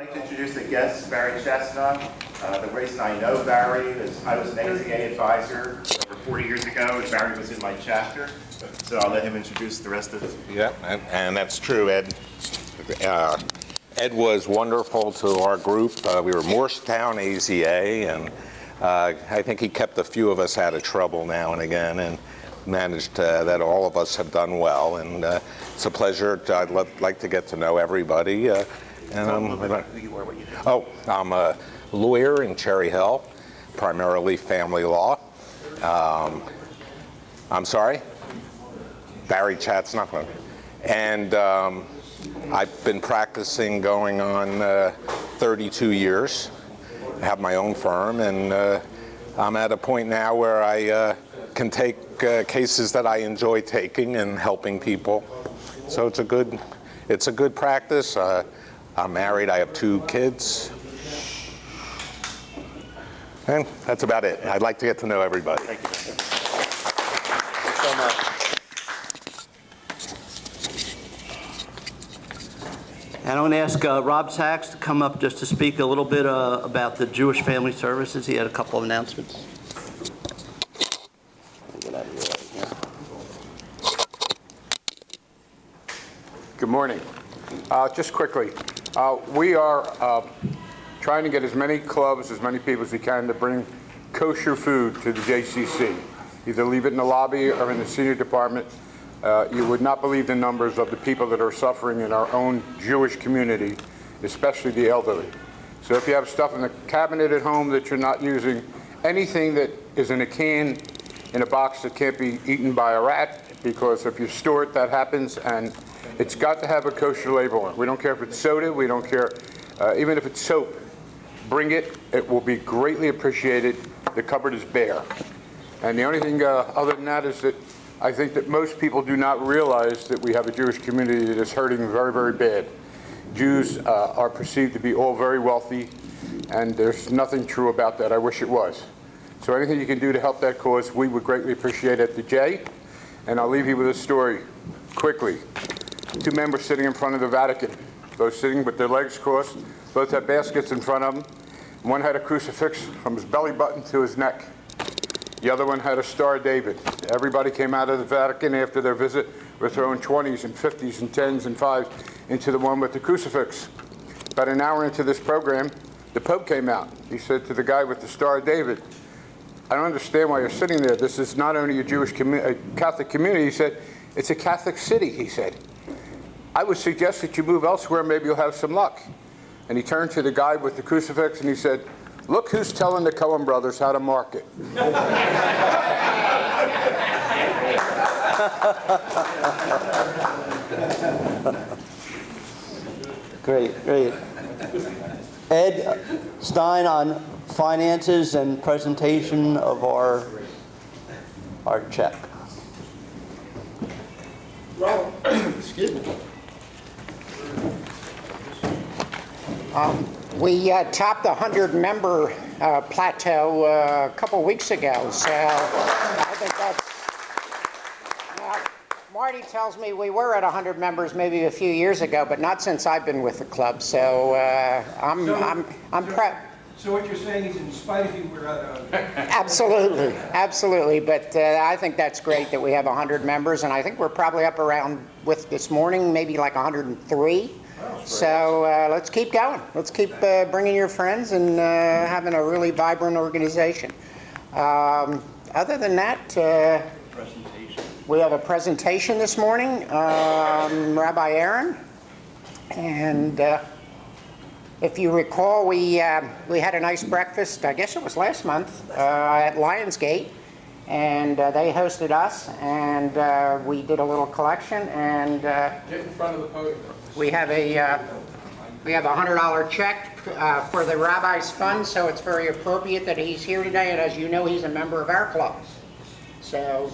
I'd like to introduce the guest, Barry Chestnut. The reason I know Barry is I was an AZA advisor over 40 years ago, and Barry was in my chapter. So I'll let him introduce the rest of it. Yeah, and that's true, Ed. Ed was wonderful to our group. We were Morristown AZA, and I think he kept a few of us out of trouble now and again, and managed that all of us have done well. And it's a pleasure. I'd like to get to know everybody. I'm a lawyer in Cherry Hill, primarily family law. I'm sorry? Barry Chestnut. And I've been practicing going on 32 years. I have my own firm, and I'm at a point now where I can take cases that I enjoy taking and helping people. So it's a good practice. I'm married. I have 2 kids. And that's about it. I'd like to get to know everybody. Thank you so much. And I'm going to ask Rob Sachs to come up just to speak a little bit about the Jewish Family Services. He had a couple of announcements. Get out of your way here. Good morning. Just quickly, we are trying to get as many clubs, as many people as we can to bring kosher food to the JCC. Either leave it in the lobby or in the senior department. You would not believe the numbers of the people that are suffering in our own Jewish community, especially the elderly. So if you have stuff in the cabinet at home that you're not using, anything that is in a can, in a box that can't be eaten by a rat, because if you store it, that happens, and it's got to have a kosher label on it. We don't care if it's soda, we don't care, even if it's soap. Bring it, it will be greatly appreciated. The cupboard is bare. And the only thing other than that is that I think that most people do not realize that we have a Jewish community that is hurting very, very bad. Jews are perceived to be all very wealthy, and there's nothing true about that. I wish it was. So anything you can do to help that cause, we would greatly appreciate at the J. And I'll leave you with a story quickly. 2 men were sitting in front of the Vatican, both sitting with their legs crossed, both had baskets in front of them. One had a crucifix from his belly button to his neck. The other one had a Star of David. Everybody came out of the Vatican after their visit were throwing 20s and 50s and 10s and 5s into the one with the crucifix. About an hour into this program, the Pope came out. He said to the guy with the Star of David, I don't understand why you're sitting there. This is not only a Jewish Catholic community. He said, it's a Catholic city, he said. I would suggest that you move elsewhere, maybe you'll have some luck. And he turned to the guy with the crucifix and he said, look who's telling the Cohen brothers how to market. Great, great. Ed Stein on finances and presentation of our check. Well, excuse me. We topped the 100-member plateau a couple weeks ago, so I think that's. Marty tells me we were at 100 members maybe a few years ago, but not since I've been with the club. So I'm proud. So what you're saying is, in spite of you, we're at Absolutely, absolutely. But I think that's great that we have 100 members, and I think we're probably up around with this morning maybe like 103. So let's keep going. Let's keep bringing your friends and having a really vibrant organization. Other than that, we have a presentation this morning, Rabbi Aaron, and if you recall, we had a nice breakfast. I guess it was last month at Lionsgate, and they hosted us, and we did a little collection, and Get in front of the podium. we have a $100 check for the Rabbi's Fund, so it's very appropriate that he's here today, and as you know, he's a member of our club. So.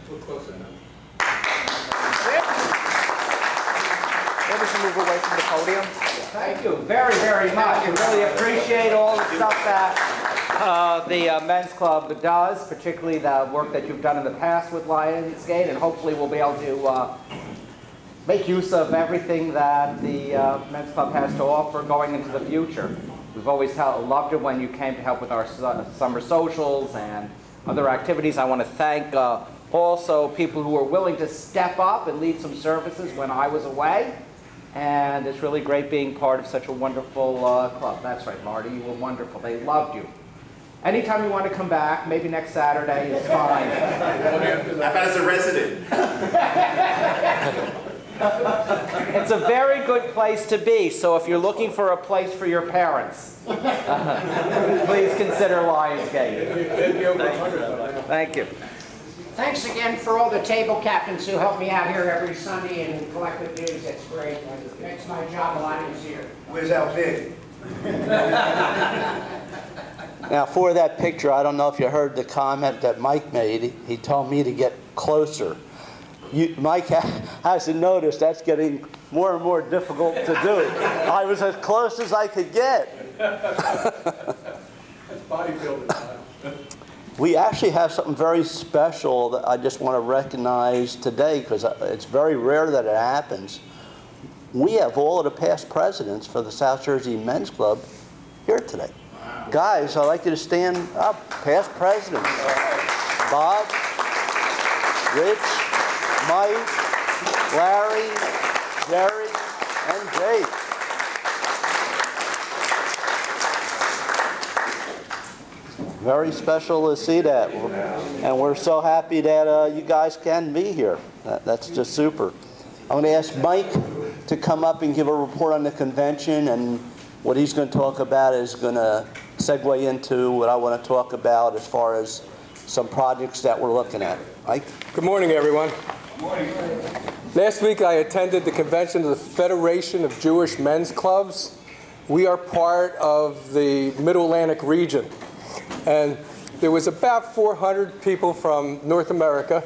Look closer now. Maybe we should move away from the podium. Thank you very, very much. I really appreciate all the stuff that The men's club does, particularly the work that you've done in the past with Lionsgate, and hopefully we'll be able to make use of everything that the Men's Club has to offer going into the future. We've always loved it when you came to help with our summer socials and other activities. I want to thank also people who were willing to step up and lead some services when I was away. And it's really great being part of such a wonderful club. That's right, Marty, you were wonderful. They loved you. Anytime you want to come back, maybe next Saturday is fine. How about as a resident? It's a very good place to be, so if you're looking for a place for your parents, please consider Lionsgate. Thank you. Thanks again for all the table captains who help me out here every Sunday and collect the dues. That's great. It makes my job a lot easier. Where's our pig? Now, for that picture, I don't know if you heard the comment that Mike made. He told me to get closer. Mike hasn't noticed that's getting more and more difficult to do. I was as close as I could get. That's bodybuilding. We actually have something very special that I just want to recognize today because it's very rare that it happens. We have all of the past presidents for the South Jersey Men's Club here today. Wow. Guys, I'd like you to stand up. Past presidents. Bob, Rich, Mike, Larry, Jerry, and Jake. Very special to see that. And we're so happy that you guys can be here. That's just super. I'm going to ask Mike to come up and give a report on the convention, and what he's going to talk about is going to segue into what I want to talk about as far as some projects that we're looking at. Mike? Good morning, everyone. Good morning. Last week I attended the convention of the Federation of Jewish Men's Clubs. We are part of the Mid-Atlantic region. And there was about 400 people from North America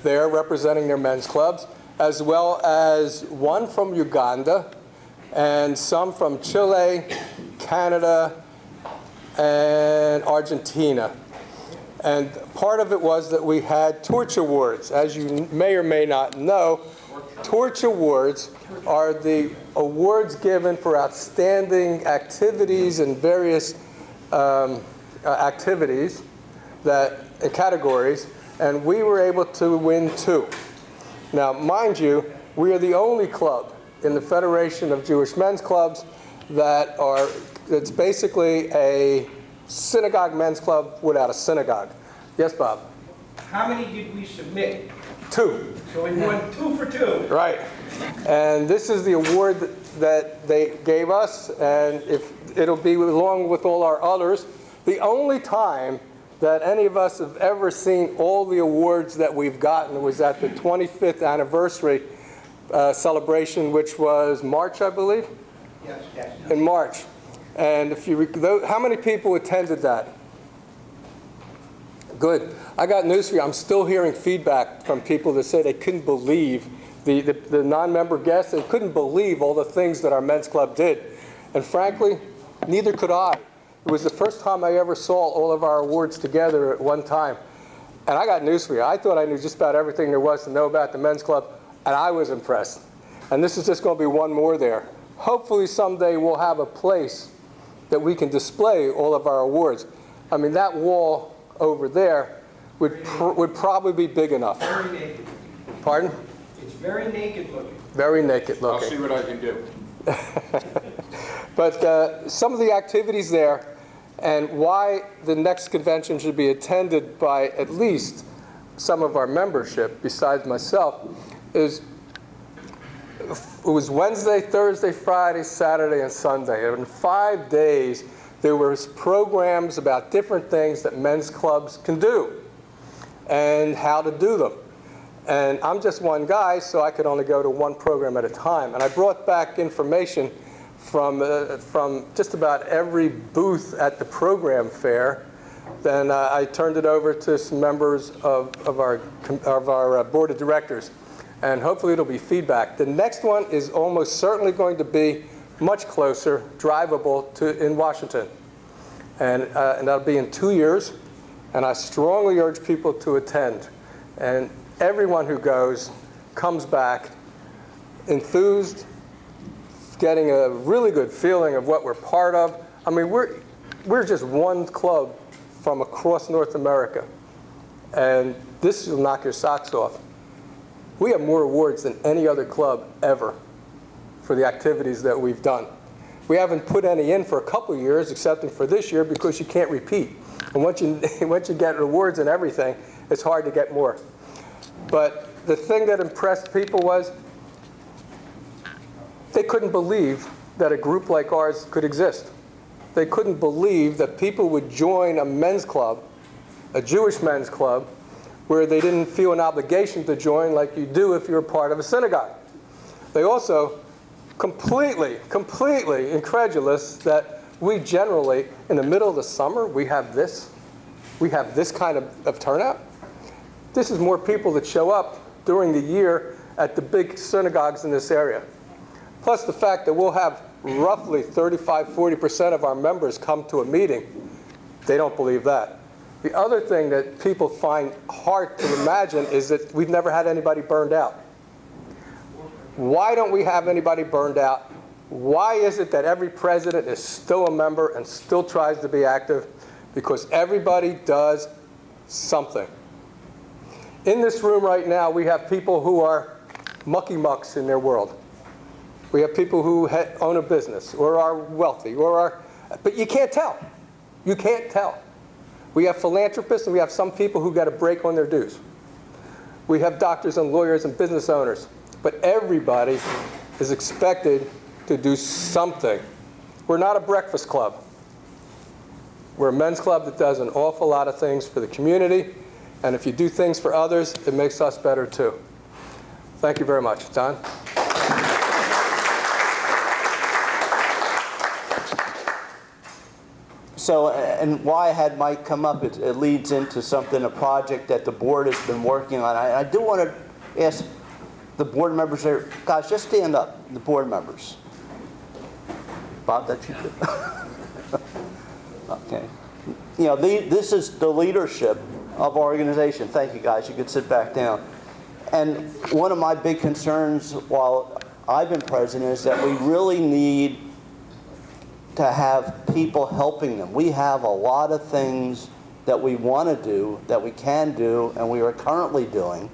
there representing their men's clubs, as well as one from Uganda and some from Chile, Canada, and Argentina. And part of it was that we had Torch Awards. As you may or may not know, Torch Awards are the awards given for outstanding activities in various activities categories, and we were able to win 2. Now, mind you, we are the only club in the Federation of Jewish Men's Clubs that's basically a synagogue men's club without a synagogue. Yes, Bob? How many did we submit? 2. So we won 2 for 2. Right. And this is the award that they gave us, and if it'll be along with all our others, the only time that any of us have ever seen all the awards that we've gotten was at the 25th anniversary celebration, which was March, I believe? Yes, yes. In March. And if you, how many people attended that? Good. I got news for you. I'm still hearing feedback from people that say they couldn't believe, the non-member guests, they couldn't believe all the things that our men's club did. And frankly, neither could I. It was the first time I ever saw all of our awards together at one time. And I got news for you. I thought I knew just about everything there was to know about the men's club, and I was impressed. And this is just going to be one more there. Hopefully someday we'll have a place that we can display all of our awards. I mean, that wall over there would probably be big enough. Very naked. Pardon? It's very naked looking. Very naked looking. I'll see what I can do. But some of the activities there, and why the next convention should be attended by at least some of our membership, besides myself, is it was Wednesday, Thursday, Friday, Saturday, and Sunday. And in 5 days, there were programs about different things that men's clubs can do and how to do them. And I'm just one guy, so I could only go to one program at a time. And I brought back information from just about every booth at the program fair. Then I turned it over to some members of our board of directors. And hopefully it'll be feedback. The next one is almost certainly going to be much closer, drivable in Washington. And that'll be in 2 years. And I strongly urge people to attend. And everyone who goes comes back enthused, getting a really good feeling of what we're part of. I mean, we're just one club from across North America, and this will knock your socks off. We have more awards than any other club ever for the activities that we've done. We haven't put any in for a couple of years, except for this year, because you can't repeat. And once you get awards and everything, it's hard to get more. But the thing that impressed people was they couldn't believe that a group like ours could exist. They couldn't believe that people would join a men's club, a Jewish men's club, where they didn't feel an obligation to join like you do if you're part of a synagogue. They also completely incredulous that we generally, in the middle of the summer, we have this kind of turnout. This is more people that show up during the year at the big synagogues in this area. Plus the fact that we'll have roughly 35–40% of our members come to a meeting. They don't believe that. The other thing that people find hard to imagine is that we've never had anybody burned out. Why don't we have anybody burned out? Why is it that every president is still a member and still tries to be active? Because everybody does something. In this room right now, we have people who are mucky-mucks in their world. We have people who own a business or are wealthy but you can't tell. You can't tell. We have philanthropists and we have some people who got a break on their dues. We have doctors and lawyers and business owners. But everybody is expected to do something. We're not a breakfast club. We're a men's club that does an awful lot of things for the community. And if you do things for others, it makes us better too. Thank you very much. Don? So, and why I had Mike come up, it leads into something, a project that the board has been working on. I do want to ask the board members there, guys, just stand up, the board members. Bob, that's you too. Okay. You know, this is the leadership of our organization. Thank you, guys. You can sit back down. And one of my big concerns while I've been president is that we really need to have people helping them. We have a lot of things that we want to do, that we can do, and we are currently doing.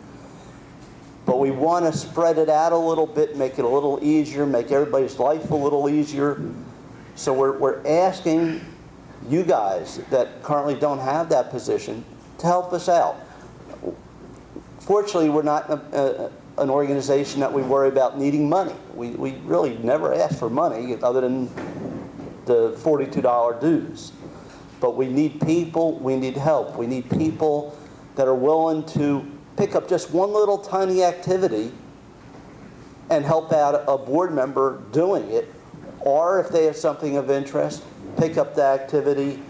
But we want to spread it out a little bit, make it a little easier, make everybody's life a little easier. So we're asking you guys that currently don't have that position to help us out. Fortunately, we're not an organization that we worry about needing money. We really never ask for money other than the $42 dues. But we need people, we need help. We need people that are willing to pick up just one little tiny activity and help out a board member doing it, or if they have something of interest, pick up the activity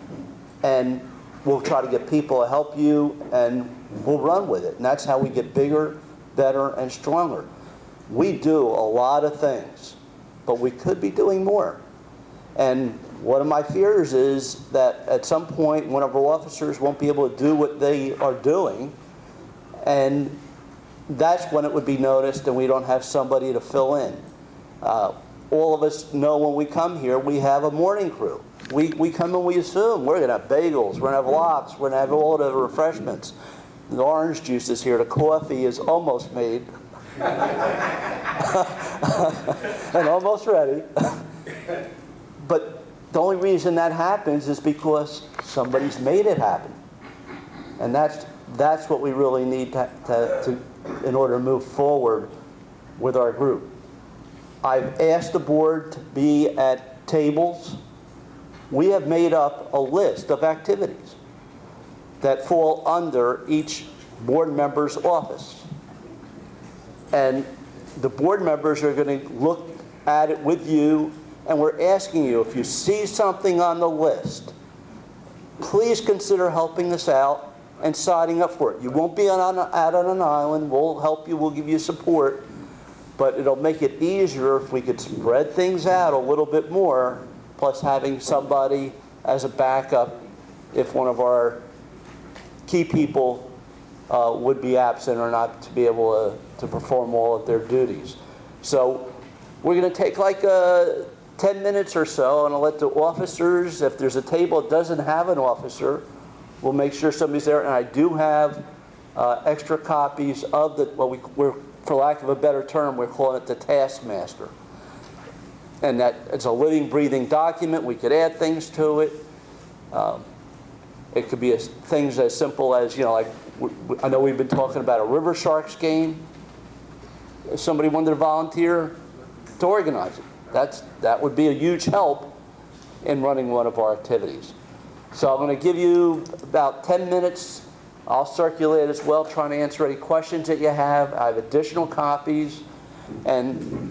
and we'll try to get people to help you and we'll run with it. And that's how we get bigger, better, and stronger. We do a lot of things, but we could be doing more. And one of my fears is that at some point one of our officers won't be able to do what they are doing, and that's when it would be noticed and we don't have somebody to fill in. All of us know when we come here, we have a morning crew. We come and we assume we're going to have bagels, we're going to have lox, we're going to have all the refreshments. The orange juice is here, the coffee is almost made and almost ready. But the only reason that happens is because somebody's made it happen. And that's what we really need to in order to move forward with our group. I've asked the board to be at tables. We have made up a list of activities that fall under each board member's office. And the board members are going to look at it with you, and we're asking you, if you see something on the list, please consider helping us out and signing up for it. You won't be out on an island. We'll help you. We'll give you support. But it'll make it easier if we could spread things out a little bit more, plus having somebody as a backup if one of our key people would be absent or not to be able to perform all of their duties. So we're going to take like 10 minutes or so, and I'll let the officers, if there's a table that doesn't have an officer, we'll make sure somebody's there. And I do have extra copies of we're, for lack of a better term, we're calling it the Taskmaster. And that it's a living, breathing document. We could add things to it. It could be things as simple as, like I know we've been talking about a River Sharks game. If somebody wanted to volunteer to organize it, that would be a huge help in running one of our activities. So I'm going to give you about 10 minutes. I'll circulate as well, trying to answer any questions that you have. I have additional copies. And,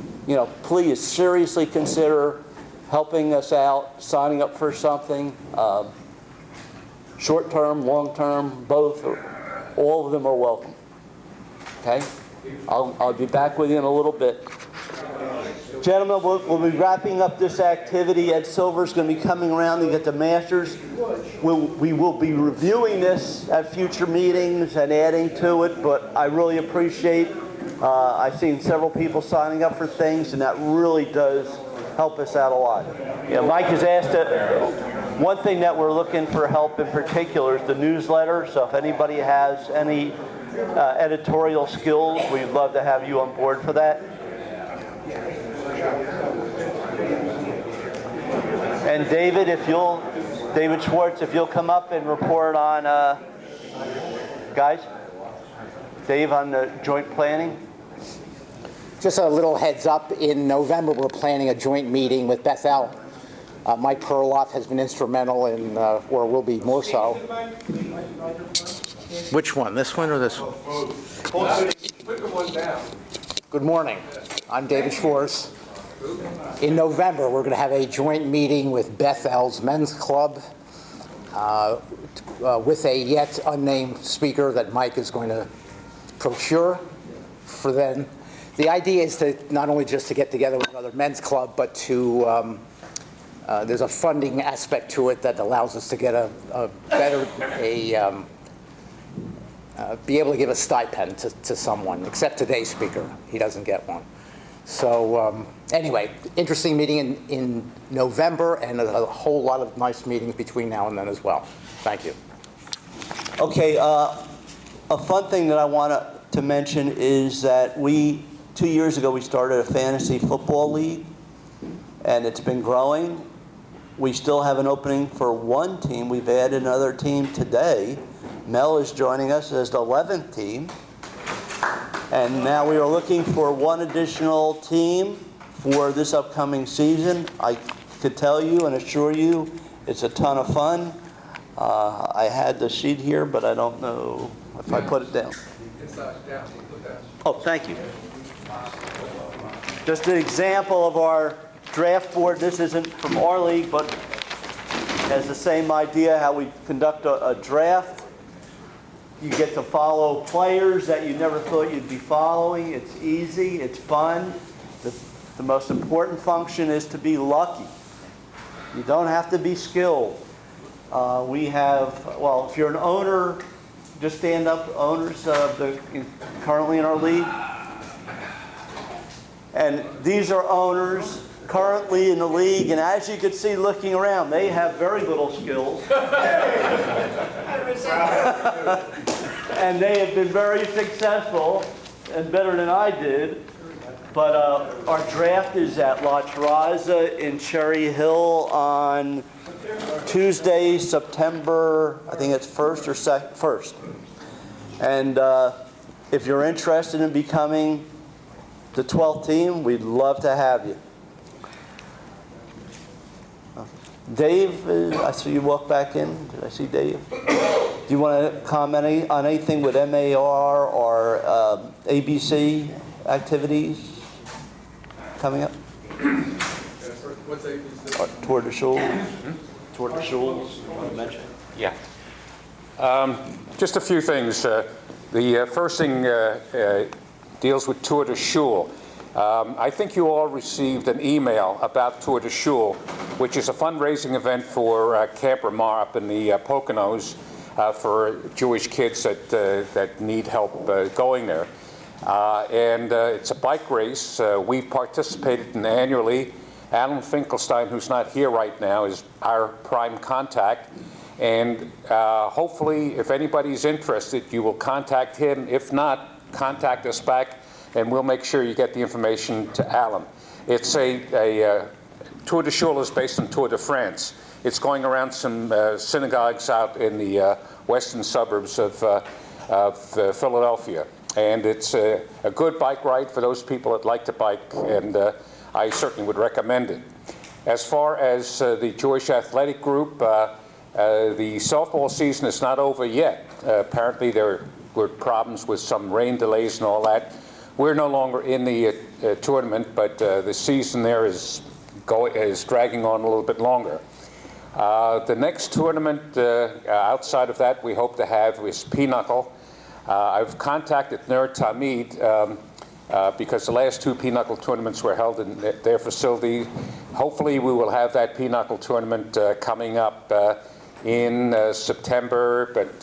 please seriously consider helping us out, signing up for something. Short-term, long-term, both, all of them are welcome. Okay? I'll be back with you in a little bit. Gentlemen, we'll be wrapping up this activity. Ed Silver's going to be coming around to get the masters. We will be reviewing this at future meetings and adding to it, but I really appreciate, I've seen several people signing up for things, and that really does help us out a lot. Mike has asked one thing that we're looking for help in particular is the newsletter. So if anybody has any editorial skills, we'd love to have you on board for that. And David Schwartz, if you'll come up and report on, guys, Dave, on the joint planning. Just a little heads up, in November we're planning a joint meeting with Bethel. Mike Perloff has been instrumental in, or will be more so. Which one, this one or this one? Put the one down. Good morning, I'm David Schwartz. In November we're going to have a joint meeting with Bethel's Men's Club with a yet unnamed speaker that Mike is going to procure for them. The idea is to not only just to get together with another men's club, but to there's a funding aspect to it that allows us to get be able to give a stipend to someone, except today's speaker. He doesn't get one. So anyway, interesting meeting in November, and a whole lot of nice meetings between now and then as well. Thank you. Okay, a fun thing that I want to mention is that 2 years ago, we started a fantasy football league, and it's been growing. We still have an opening for one team. We've added another team today. Mel is joining us as the 11th team. And now we are looking for one additional team for this upcoming season. I could tell you and assure you it's a ton of fun. I had the sheet here, but I don't know if I put it down. Oh, thank you. Just an example of our draft board. This isn't from our league, but has the same idea how we conduct a draft. You get to follow players that you never thought you'd be following. It's easy, it's fun. The most important function is to be lucky. You don't have to be skilled. We have, well, if you're an owner, just stand up, owners currently in our league. And these are owners currently in the league, and as you can see looking around, they have very little skills. And they have been very successful and better than I did. But our draft is at La Terraza in Cherry Hill on Tuesday, September, I think it's 1st or 1st. And if you're interested in becoming the 12th team, we'd love to have you. Dave, I see you walk back in. Did I see Dave? Do you want to comment on anything with MAR or ABC activities coming up? What's ABC? Tour de Schools. Tour de Schools, you want to mention? Yeah. Just a few things. The first thing deals with Tour de Schule. I think you all received an email about Tour de Schule, which is a fundraising event for Camper Mar up in the Poconos for Jewish kids that need help going there. And it's a bike race. We've participated in annually. Alan Finkelstein, who's not here right now, is our prime contact. And hopefully, if anybody's interested, you will contact him. If not, contact us back, and we'll make sure you get the information to Alan. It's a Tour de Chule is based on Tour de France. It's going around some synagogues out in the western suburbs of Philadelphia. And it's a good bike ride for those people that like to bike, and I certainly would recommend it. As far as the Jewish Athletic Group, the softball season is not over yet. Apparently there were problems with some rain delays and all that. We're no longer in the tournament, but the season there is dragging on a little bit longer. The next tournament outside of that we hope to have is Pinochle. I've contacted Ner Tamid because the last two Pinochle tournaments were held in their facility. Hopefully we will have that Pinochle tournament coming up in September, but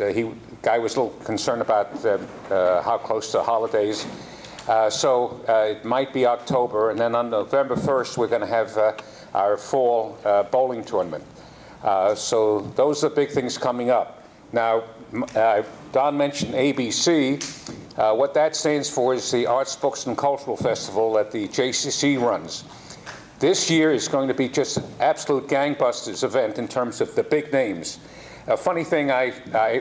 guy was a little concerned about how close to the holidays. So it might be October, and then on November 1st we're going to have our fall bowling tournament. So those are the big things coming up. Now, Don mentioned ABC. What that stands for is the Arts, Books, and Cultural Festival that the JCC runs. This year is going to be just an absolute gangbusters event in terms of the big names. A funny thing, I'm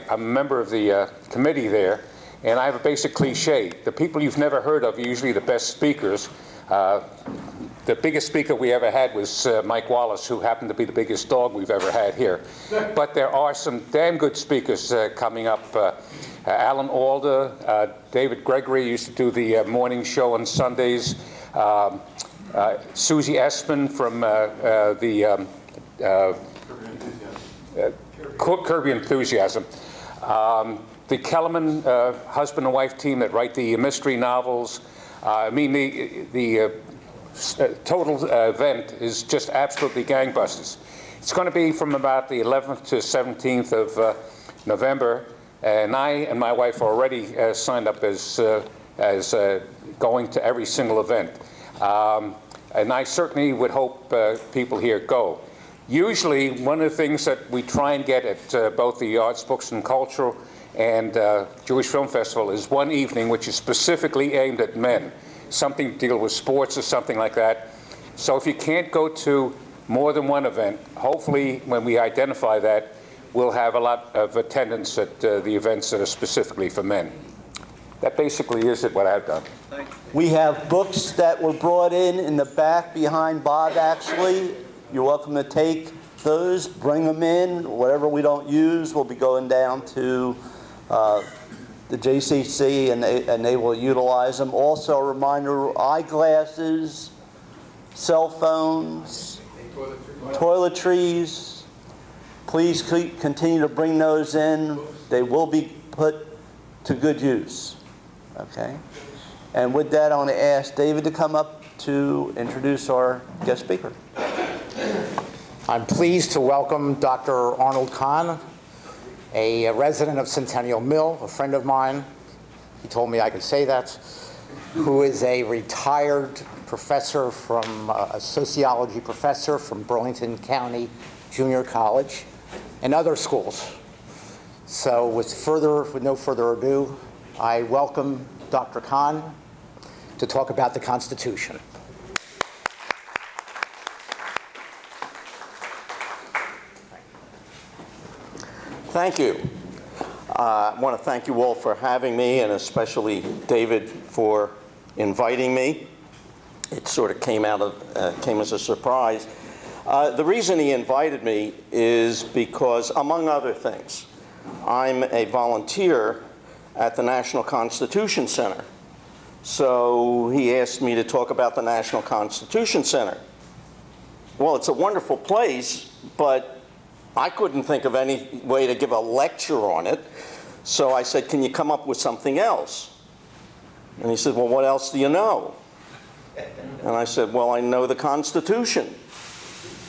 a member of the committee there, and I have a basic cliche. The people you've never heard of are usually the best speakers. The biggest speaker we ever had was Mike Wallace, who happened to be the biggest dog we've ever had here. But there are some damn good speakers coming up. Alan Alda, David Gregory used to do the morning show on Sundays. Susie Espin from the Kirby Enthusiasm. The Kellerman husband and wife team that write the mystery novels. I mean, the total event is just absolutely gangbusters. It's going to be from about the 11th to 17th of November, and I and my wife are already signed up as going to every single event. And I certainly would hope people here go. Usually, one of the things that we try and get at both the Arts, Books, and Culture and Jewish Film Festival is one evening which is specifically aimed at men, something to deal with sports or something like that. So if you can't go to more than one event, hopefully when we identify that, we'll have a lot of attendance at the events that are specifically for men. That basically is it, what I've done. We have books that were brought in the back behind Bob, actually. You're welcome to take those, bring them in. Whatever we don't use will be going down to the JCC, and they will utilize them. Also, a reminder, eyeglasses, cell phones, toiletries. Please continue to bring those in. They will be put to good use. Okay? And with that, I want to ask David to come up to introduce our guest speaker. I'm pleased to welcome Dr. Arnold Kahn, a resident of Centennial Mill, a friend of mine. He told me I could say that, who is a retired professor from, a sociology professor from Burlington County Junior College and other schools. So with no further ado, I welcome Dr. Kahn to talk about the Constitution. Thank you. I want to thank you all for having me, and especially David for inviting me. It sort of came as a surprise. The reason he invited me is because, among other things, I'm a volunteer at the National Constitution Center. So he asked me to talk about the National Constitution Center. Well, it's a wonderful place, but I couldn't think of any way to give a lecture on it. So I said, can you come up with something else? And he said, well, what else do you know? And I said, well, I know the Constitution.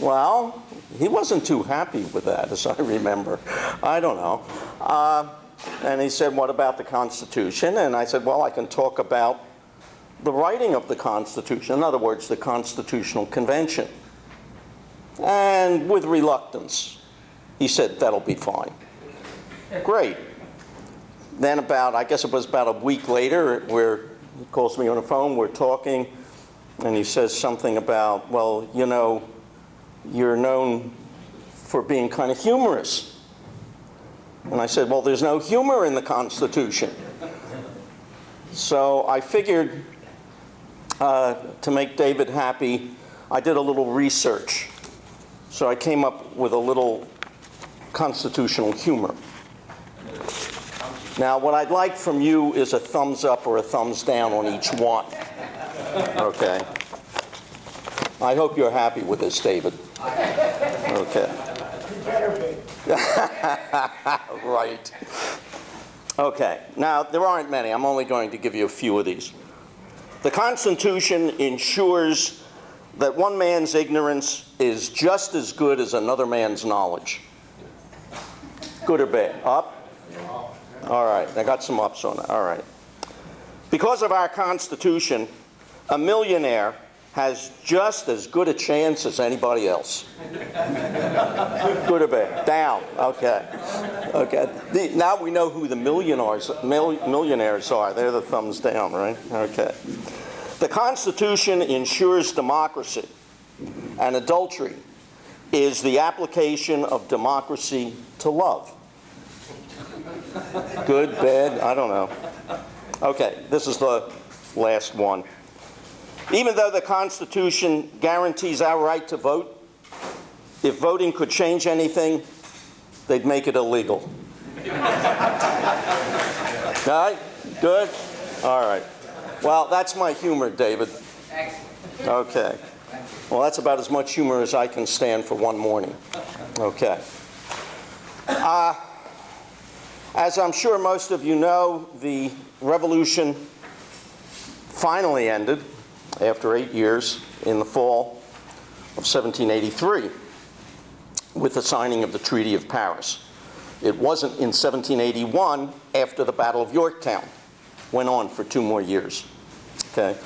Well, he wasn't too happy with that, as I remember. I don't know. And he said, what about the Constitution? And I said, well, I can talk about the writing of the Constitution. In other words, the Constitutional Convention. And with reluctance, he said, that'll be fine. Great. Then I guess it was about a week later, where he calls me on the phone, we're talking, and he says something about, well, you know, you're known for being kind of humorous. And I said, well, there's no humor in the Constitution. So I figured to make David happy, I did a little research. So I came up with a little constitutional humor. Now, what I'd like from you is a thumbs up or a thumbs down on each one. Okay. I hope you're happy with this, David. Okay. Right. Okay. Now, there aren't many. I'm only going to give you a few of these. The Constitution ensures that one man's ignorance is just as good as another man's knowledge. Good or bad? Up? All right. I got some ups on that. All right. Because of our Constitution, a millionaire has just as good a chance as anybody else. Good or bad? Down. Okay. Okay. Now we know who the millionaires are. They're the thumbs down, right? Okay. The Constitution ensures democracy, and adultery is the application of democracy to love. Good, bad, I don't know. Okay, this is the last one. Even though the Constitution guarantees our right to vote, if voting could change anything, they'd make it illegal. All right? Good? All right. Well, that's my humor, David. Okay. Well, that's about as much humor as I can stand for one morning. Okay. As I'm sure most of you know, the revolution finally ended after 8 years in the fall of 1783 with the signing of the Treaty of Paris. It wasn't in 1781 after the Battle of Yorktown. Went on for 2 more years. Okay.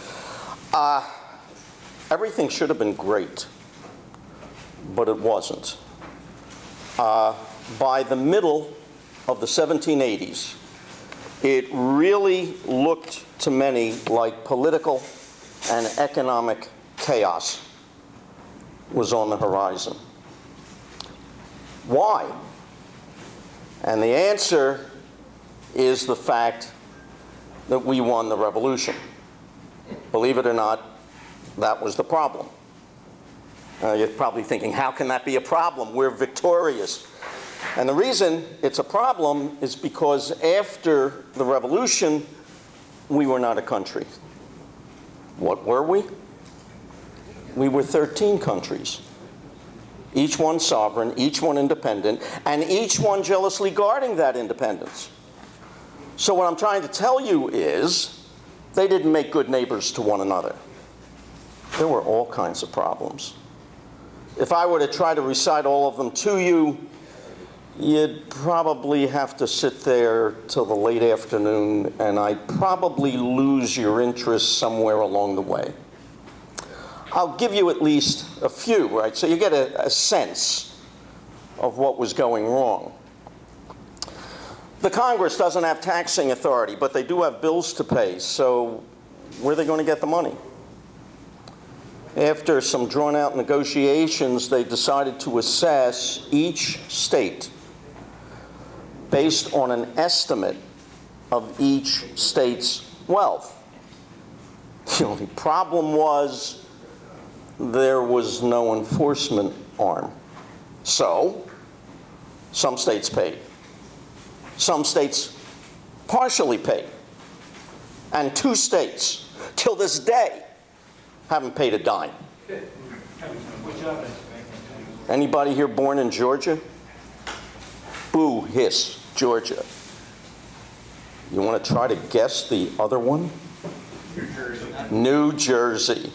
Everything should have been great, but it wasn't. By the middle of the 1780s, it really looked to many like political and economic chaos was on the horizon. Why? And the answer is the fact that we won the revolution. Believe it or not, that was the problem. You're probably thinking, how can that be a problem? We're victorious. And the reason it's a problem is because after the revolution, we were not a country. What were we? We were 13 countries. Each one sovereign, each one independent, and each one jealously guarding that independence. So what I'm trying to tell you is, they didn't make good neighbors to one another. There were all kinds of problems. If I were to try to recite all of them to you, you'd probably have to sit there till the late afternoon, and I'd probably lose your interest somewhere along the way. I'll give you at least a few, right? So you get a sense of what was going wrong. The Congress doesn't have taxing authority, but they do have bills to pay, so where are they going to get the money? After some drawn-out negotiations, they decided to assess each state based on an estimate of each state's wealth. The only problem was there was no enforcement arm. So, some states paid. Some states partially paid. And 2 states, till this day, haven't paid a dime. Anybody here born in Georgia? Boo, hiss, Georgia. You want to try to guess the other one? New Jersey.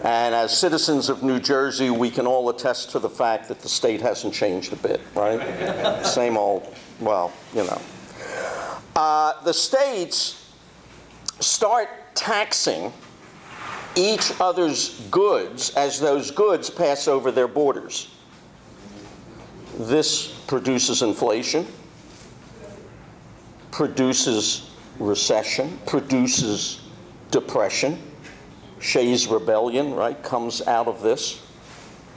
And as citizens of New Jersey, we can all attest to the fact that the state hasn't changed a bit, right? Same old, well, you know. The states start taxing each other's goods as those goods pass over their borders. This produces inflation, produces recession, produces depression. Shays' Rebellion, right, comes out of this,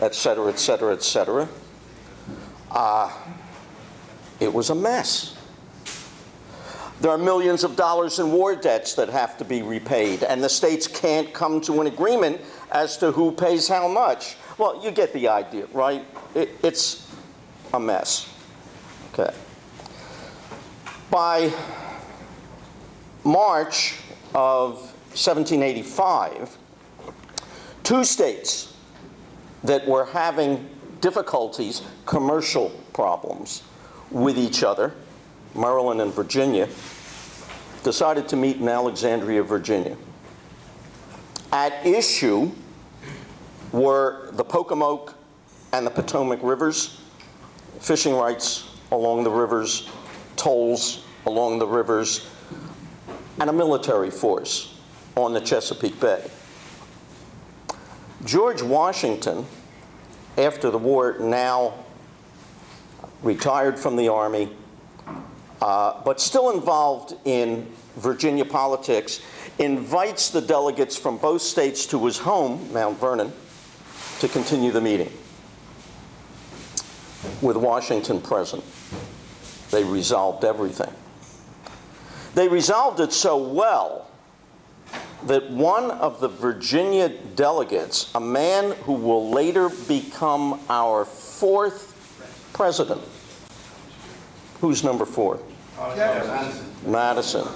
et cetera, et cetera, et cetera. It was a mess. There are millions of dollars in war debts that have to be repaid, and the states can't come to an agreement as to who pays how much. Well, you get the idea, right? It's a mess. Okay. By March of 1785, two states that were having difficulties, commercial problems with each other, Maryland and Virginia, decided to meet in Alexandria, Virginia. At issue were the Pocomoke and the Potomac rivers, fishing rights along the rivers, tolls along the rivers, and a military force on the Chesapeake Bay. George Washington, after the war, now retired from the Army, but still involved in Virginia politics, invites the delegates from both states to his home, Mount Vernon, to continue the meeting. With Washington present, they resolved everything. They resolved it so well that one of the Virginia delegates, a man who will later become our fourth president, who's number 4? Madison.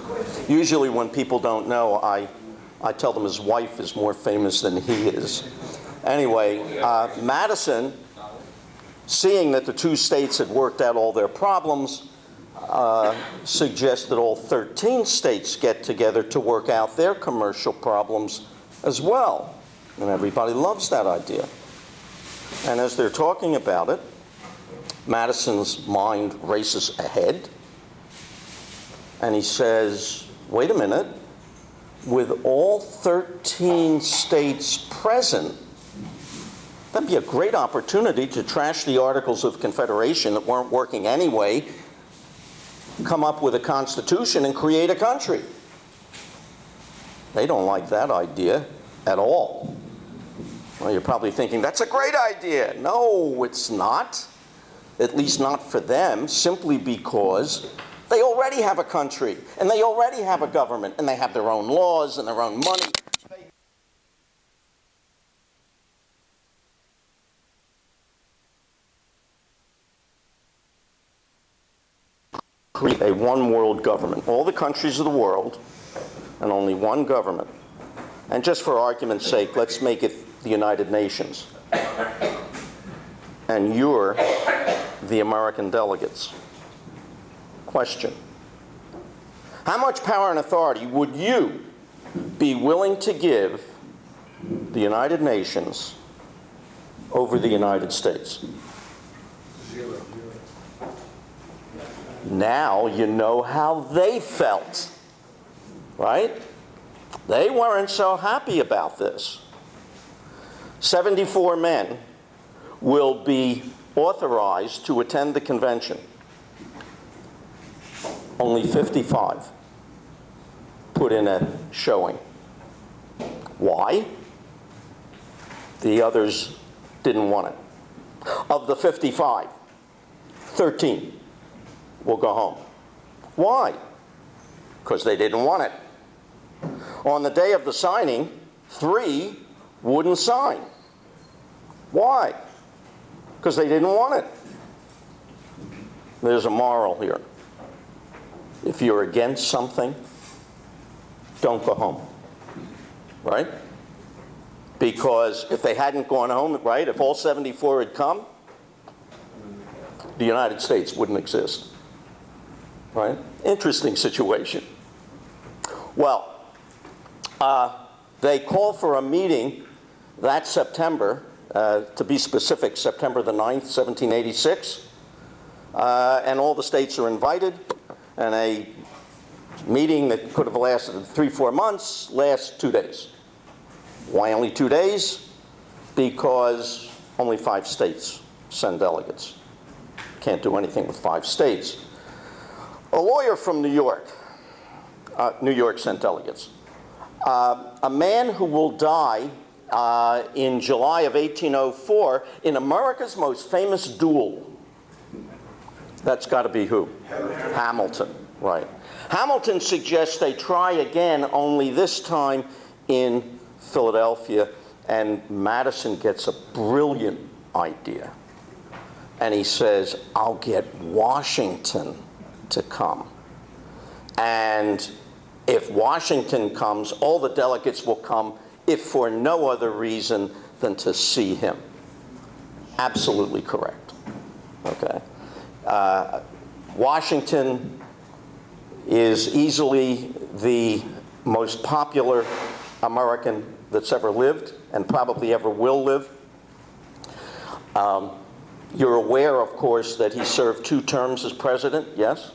Usually when people don't know, I tell them his wife is more famous than he is. Anyway, Madison, seeing that the two states had worked out all their problems, suggested all 13 states get together to work out their commercial problems as well. And everybody loves that idea. And as they're talking about it, Madison's mind races ahead. And he says, wait a minute, with all 13 states present, that'd be a great opportunity to trash the Articles of Confederation that weren't working anyway, come up with a constitution and create a country. They don't like that idea at all. Well, you're probably thinking, that's a great idea. No, it's not. At least not for them, simply because they already have a country, and they already have a government, and they have their own laws and their own money. Create a one world government. All the countries of the world, and only one government. And just for argument's sake, let's make it the United Nations. And you're the American delegates. Question. How much power and authority would you be willing to give the United Nations over the United States? 0. Now you know how they felt, right? They weren't so happy about this. 74 men will be authorized to attend the convention. Only 55 put in a showing. Why? The others didn't want it. Of the 55, 13 will go home. Why? Because they didn't want it. On the day of the signing, 3 wouldn't sign. Why? Because they didn't want it. There's a moral here. If you're against something, don't go home, right? Because if they hadn't gone home, right, if all 74 had come, the United States wouldn't exist, right? Interesting situation. Well, they call for a meeting That September, to be specific, September the 9th, 1786, and all the states are invited, and a meeting that could have lasted 3-4 months lasts 2 days. Why only 2 days? Because only 5 states send delegates. Can't do anything with 5 states. A lawyer from New York sent delegates. A man who will die in July of 1804 in America's most famous duel. That's got to be who? Hamilton, right. Hamilton suggests they try again, only this time in Philadelphia, and Madison gets a brilliant idea. And he says, I'll get Washington to come. And if Washington comes, all the delegates will come, if for no other reason than to see him. Absolutely correct. Okay. Washington is easily the most popular American that's ever lived and probably ever will live. You're aware, of course, that he served 2 terms as president, yes?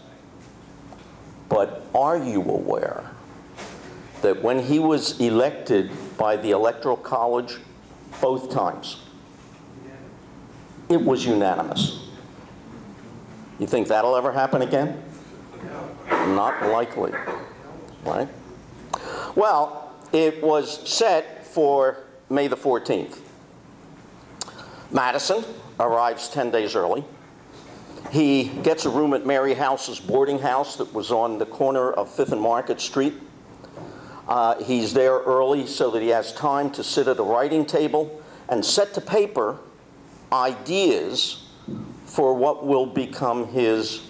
But are you aware that when he was elected by the Electoral College both times, it was unanimous? You think that'll ever happen again? Not likely, right? Well, it was set for May the 14th. Madison arrives 10 days early. He gets a room at Mary House's boarding house that was on the corner of 5th and Market Street. He's there early so that he has time to sit at a writing table and set to paper ideas for what will become his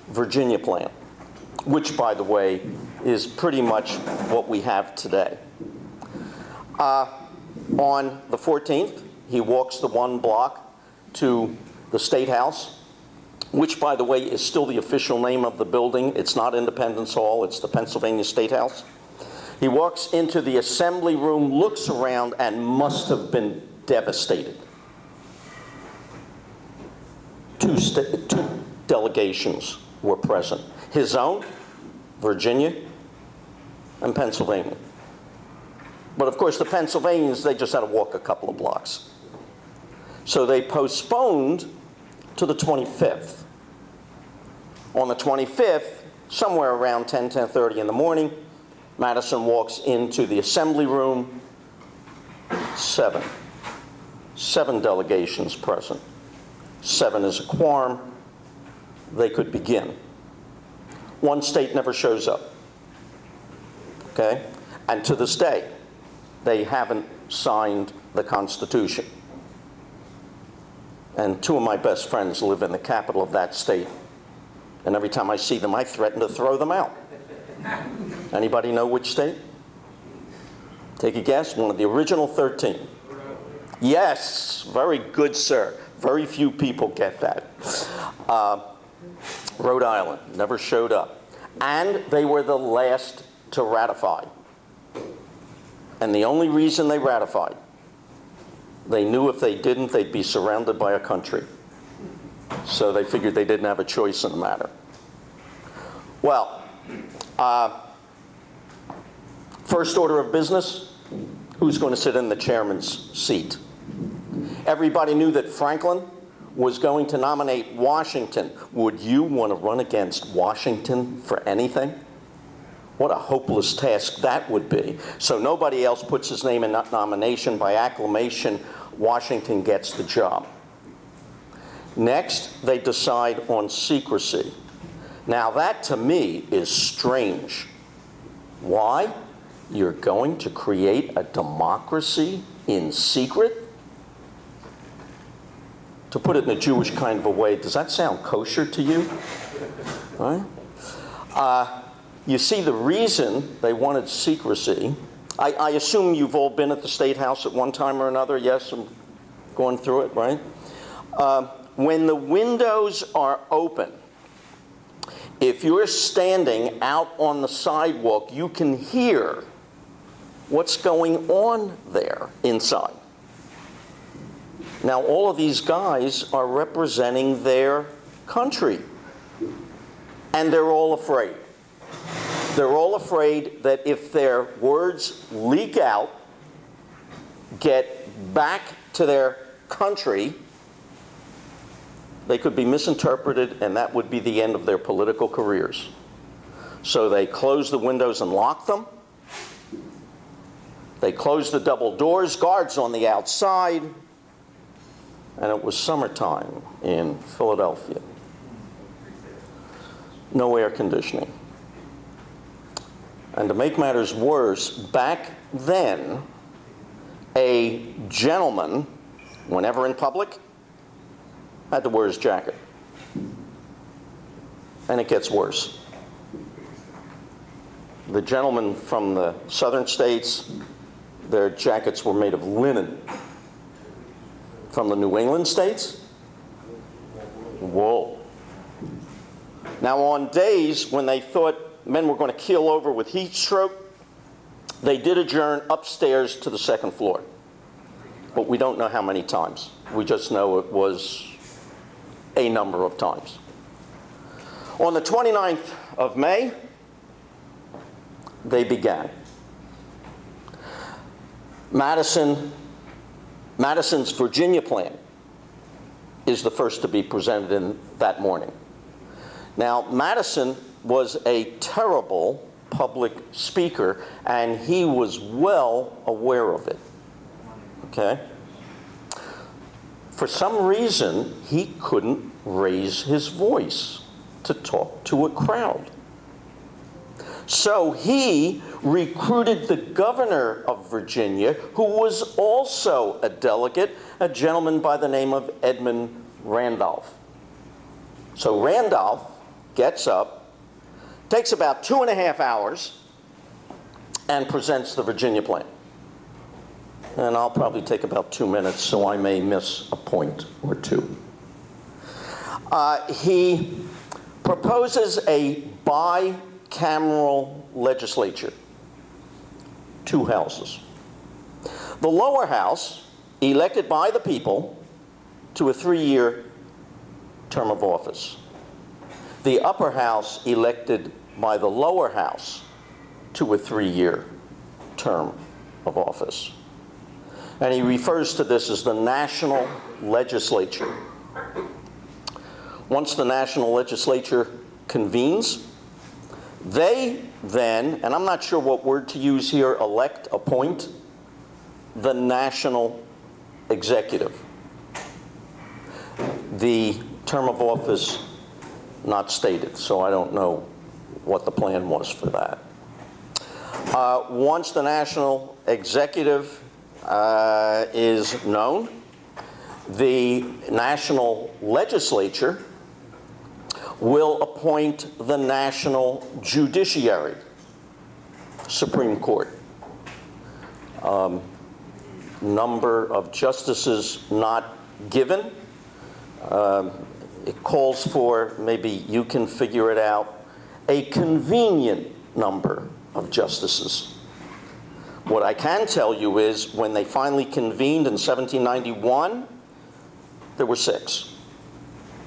Virginia plan, which, by the way, is pretty much what we have today. On the 14th, he walks the 1 block to the State House, which, by the way, is still the official name of the building. It's not Independence Hall, it's the Pennsylvania State House. He walks into the assembly room, looks around, and must have been devastated. Two delegations were present. His own, Virginia, and Pennsylvania. But of course, the Pennsylvanians, they just had to walk a couple of blocks. So they postponed to the 25th. On the 25th, somewhere around 10:30 in the morning, Madison walks into the assembly room. 7 delegations present. 7 is a quorum. They could begin. 1 state never shows up. Okay? And to this day, they haven't signed the Constitution. And 2 of my best friends live in the capital of that state. And every time I see them, I threaten to throw them out. Anybody know which state? Take a guess. One of the original 13. Yes, very good, sir. Very few people get that. Rhode Island never showed up. And they were the last to ratify. And the only reason they ratified, they knew if they didn't, they'd be surrounded by a country. So they figured they didn't have a choice in the matter. Well, first order of business, who's going to sit in the chairman's seat? Everybody knew that Franklin was going to nominate Washington. Would you want to run against Washington for anything? What a hopeless task that would be. So nobody else puts his name in that nomination. By acclamation, Washington gets the job. Next, they decide on secrecy. Now that, to me, is strange. Why? You're going to create a democracy in secret? To put it in a Jewish kind of a way, does that sound kosher to you? All right. You see, the reason they wanted secrecy, I assume you've all been at the State House at one time or another. Yes, I'm going through it, right? When the windows are open, if you're standing out on the sidewalk, you can hear what's going on there inside. Now, all of these guys are representing their country, and they're all afraid. They're all afraid that if their words leak out, get back to their country, they could be misinterpreted, and that would be the end of their political careers. So they closed the windows and locked them. They closed the double doors, guards on the outside, and it was summertime in Philadelphia. No air conditioning. And to make matters worse, back then, a gentleman, whenever in public, had to wear his jacket. And it gets worse. The gentlemen from the southern states, their jackets were made of linen. From the New England states, wool. Now, on days when they thought men were going to keel over with heat stroke, they did adjourn upstairs to the second floor. But we don't know how many times. We just know it was a number of times. On the 29th of May, they began. Madison's Virginia plan is the first to be presented in that morning. Now, Madison was a terrible public speaker, and he was well aware of it. Okay? For some reason, he couldn't raise his voice to talk to a crowd. So he recruited the governor of Virginia, who was also a delegate, a gentleman by the name of Edmund Randolph. So Randolph gets up, takes about 2.5 hours, and presents the Virginia plan. And I'll probably take about 2 minutes, so I may miss a point or two. He proposes a bicameral legislature, 2 houses. The lower house, elected by the people to a 3-year term of office. The upper house, elected by the lower house to a 3-year term of office. And he refers to this as the national legislature. Once the national legislature convenes, they then, and I'm not sure what word to use here, elect, appoint, the national executive. The term of office not stated, so I don't know what the plan was for that. Once the national executive is known, the national legislature will appoint the national judiciary, Supreme Court. Number of justices not given. It calls for, maybe you can figure it out, a convenient number of justices. What I can tell you is when they finally convened in 1791, there were 6.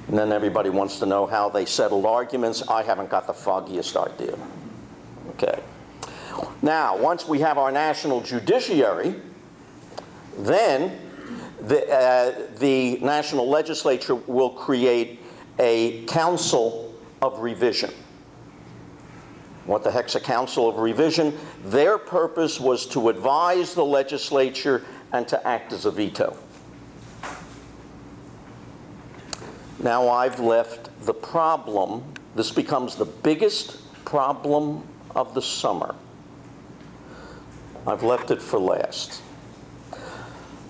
And then everybody wants to know how they settled arguments. I haven't got the foggiest idea. Okay. Now, once we have our national judiciary, then the national legislature will create a council of revision. What the heck's a council of revision? Their purpose was to advise the legislature and to act as a veto. Now I've left the problem, this becomes the biggest problem of the summer. I've left it for last.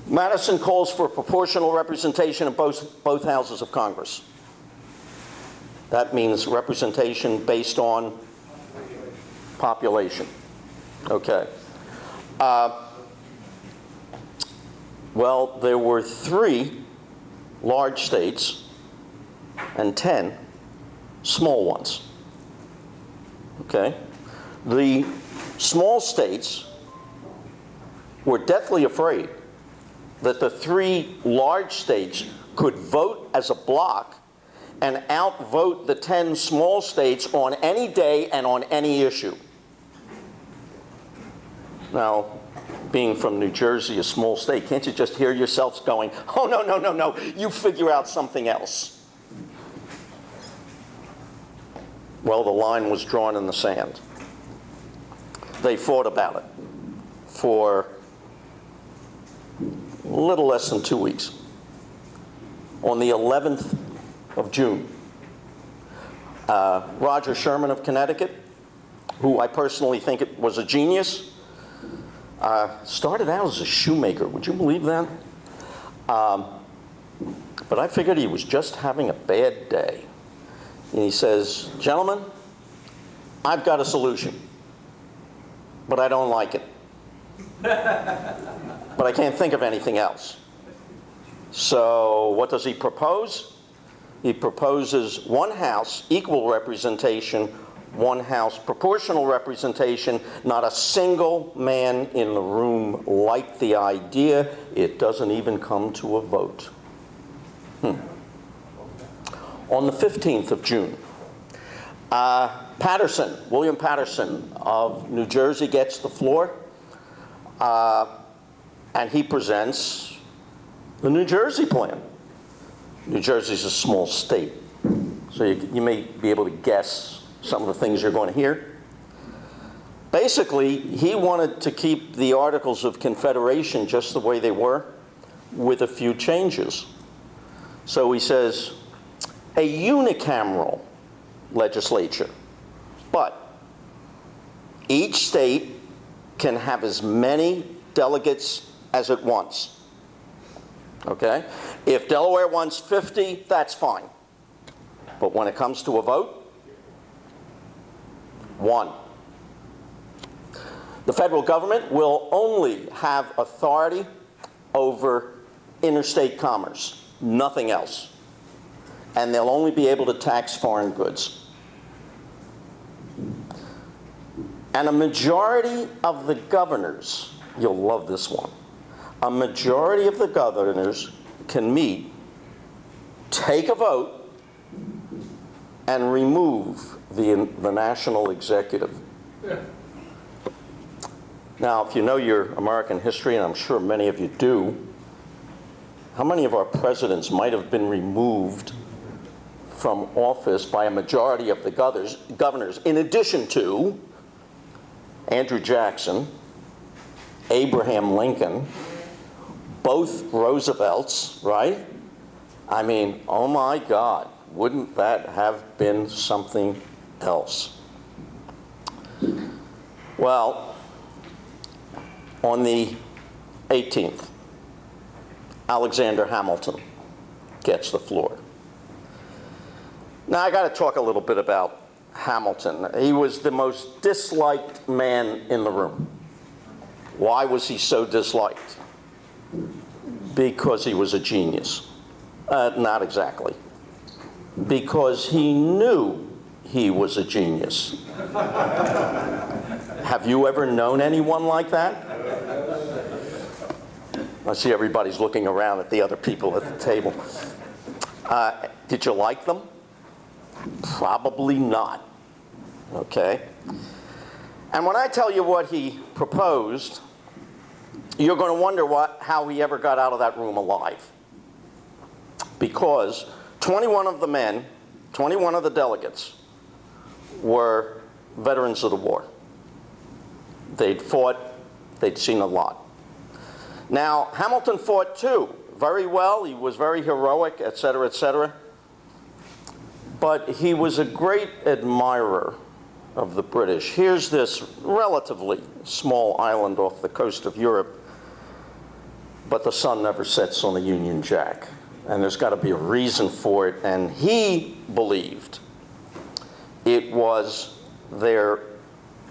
Madison calls for proportional representation in both houses of Congress. That means representation based on population. Okay. Well, there were 3 large states and 10 small ones. Okay? The small states were deathly afraid that the 3 large states could vote as a bloc and outvote the 10 small states on any day and on any issue. Now, being from New Jersey, a small state, can't you just hear yourselves going, oh, no, no, no, no, you figure out something else? Well, the line was drawn in the sand. They fought about it for a little less than 2 weeks. On the 11th of June, Roger Sherman of Connecticut, who I personally think was a genius, started out as a shoemaker. Would you believe that? But I figured he was just having a bad day. And he says, gentlemen, I've got a solution, but I don't like it. But I can't think of anything else. So what does he propose? He proposes 1 house, equal representation, 1 house, proportional representation. Not a single man in the room liked the idea. It doesn't even come to a vote. On the 15th of June, William Patterson of New Jersey gets the floor, and he presents the New Jersey plan. New Jersey's a small state, so you may be able to guess some of the things you're going to hear. Basically, he wanted to keep the Articles of Confederation just the way they were, with a few changes. So he says, a unicameral legislature, but each state can have as many delegates as it wants. Okay? If Delaware wants 50, that's fine. But when it comes to a vote, 1. The federal government will only have authority over interstate commerce, nothing else. And they'll only be able to tax foreign goods. And a majority of the governors, you'll love this one, a majority of the governors can meet, take a vote, and remove the national executive. Now, if you know your American history, and I'm sure many of you do, how many of our presidents might have been removed from office by a majority of the governors, in addition to Andrew Jackson, Abraham Lincoln, both Roosevelts, right? I mean, oh my God, wouldn't that have been something else? Well, on the 18th, Alexander Hamilton gets the floor. Now, I got to talk a little bit about Hamilton. He was the most disliked man in the room. Why was he so disliked? Because he was a genius. Not exactly. Because he knew he was a genius. Have you ever known anyone like that? I see everybody's looking around at the other people at the table. Did you like them? Probably not. Okay? And when I tell you what he proposed, you're going to wonder how he ever got out of that room alive. Because 21 of the men, 21 of the delegates, were veterans of the war. They'd fought, they'd seen a lot. Now, Hamilton fought too, very well. He was very heroic, et cetera, but he was a great admirer of the British. Here's this relatively small island off the coast of Europe, but the sun never sets on the Union Jack, and there's got to be a reason for it, and he believed it was their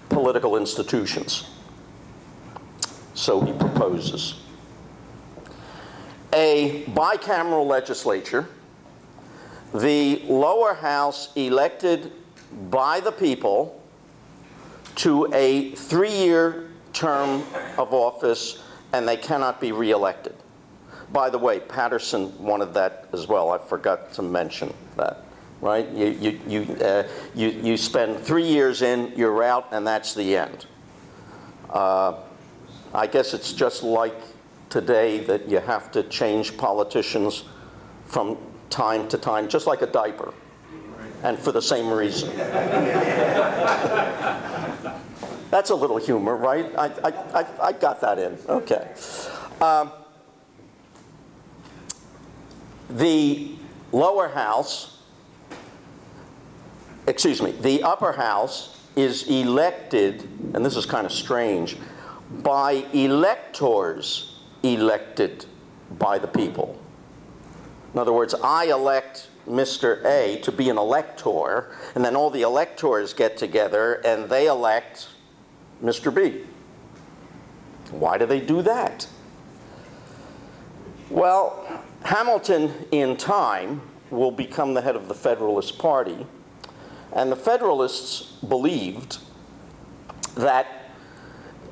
political institutions. So he proposes a bicameral legislature, the lower house elected by the people to a 3-year term of office, and they cannot be reelected. By the way, Patterson wanted that as well. I forgot to mention that, right? You spend 3 years in, you're out, and that's the end. I guess it's just like today that you have to change politicians from time to time, just like a diaper, and for the same reason. That's a little humor, right? I got that in. Okay. The lower house, excuse me, the upper house is elected, and this is kind of strange, by electors elected by the people. In other words, I elect Mr. A to be an elector, and then all the electors get together and they elect Mr. B. Why do they do that? Well, Hamilton, in time, will become the head of the Federalist Party, and the Federalists believed that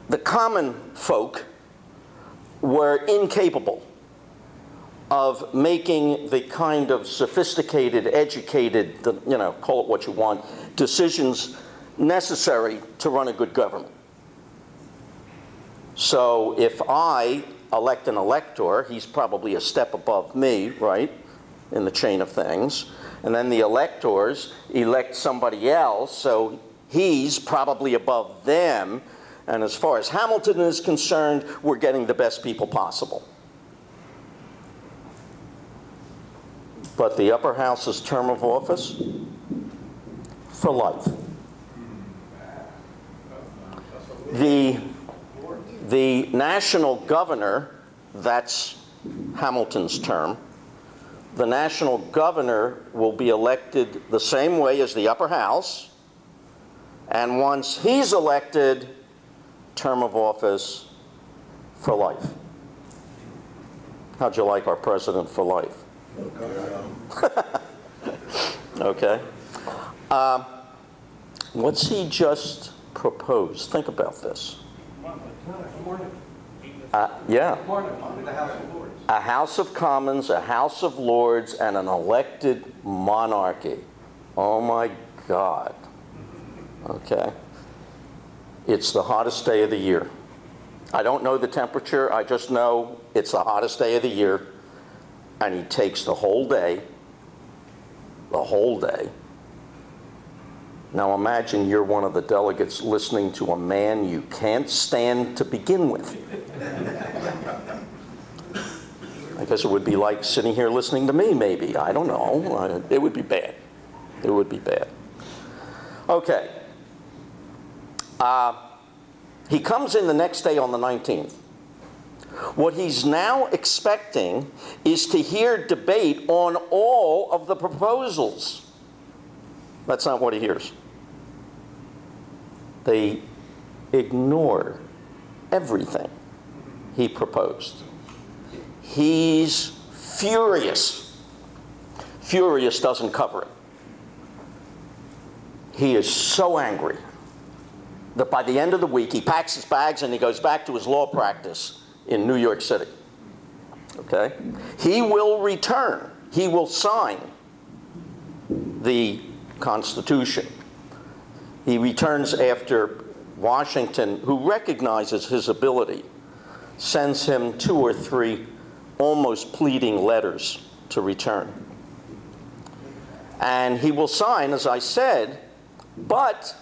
the common folk were incapable of making the kind of sophisticated, educated, you know, call it what you want, decisions necessary to run a good government. So if I elect an elector, he's probably a step above me, right, in the chain of things. And then the electors elect somebody else, so he's probably above them. And as far as Hamilton is concerned, we're getting the best people possible. But the upper house's term of office, for life. The national governor, that's Hamilton's term, the national governor will be elected the same way as the upper house, and once he's elected, term of office for life. How'd you like our president for life? Okay. What's he just proposed? Think about this. Yeah. A House of Commons, a House of Lords, and an elected monarchy. Oh my God. Okay. It's the hottest day of the year. I don't know the temperature, I just know it's the hottest day of the year, and he takes the whole day. Now imagine you're one of the delegates listening to a man you can't stand to begin with. I guess it would be like sitting here listening to me, maybe. I don't know. It would be bad. It would be bad. Okay. He comes in the next day on the 19th. What he's now expecting is to hear debate on all of the proposals. That's not what he hears. They ignore everything he proposed. He's furious. Furious doesn't cover it. He is so angry that by the end of the week, he packs his bags and he goes back to his law practice in New York City. Okay? He will return. He will sign the Constitution. He returns after Washington, who recognizes his ability, sends him 2 or 3 almost pleading letters to return. And he will sign, as I said, but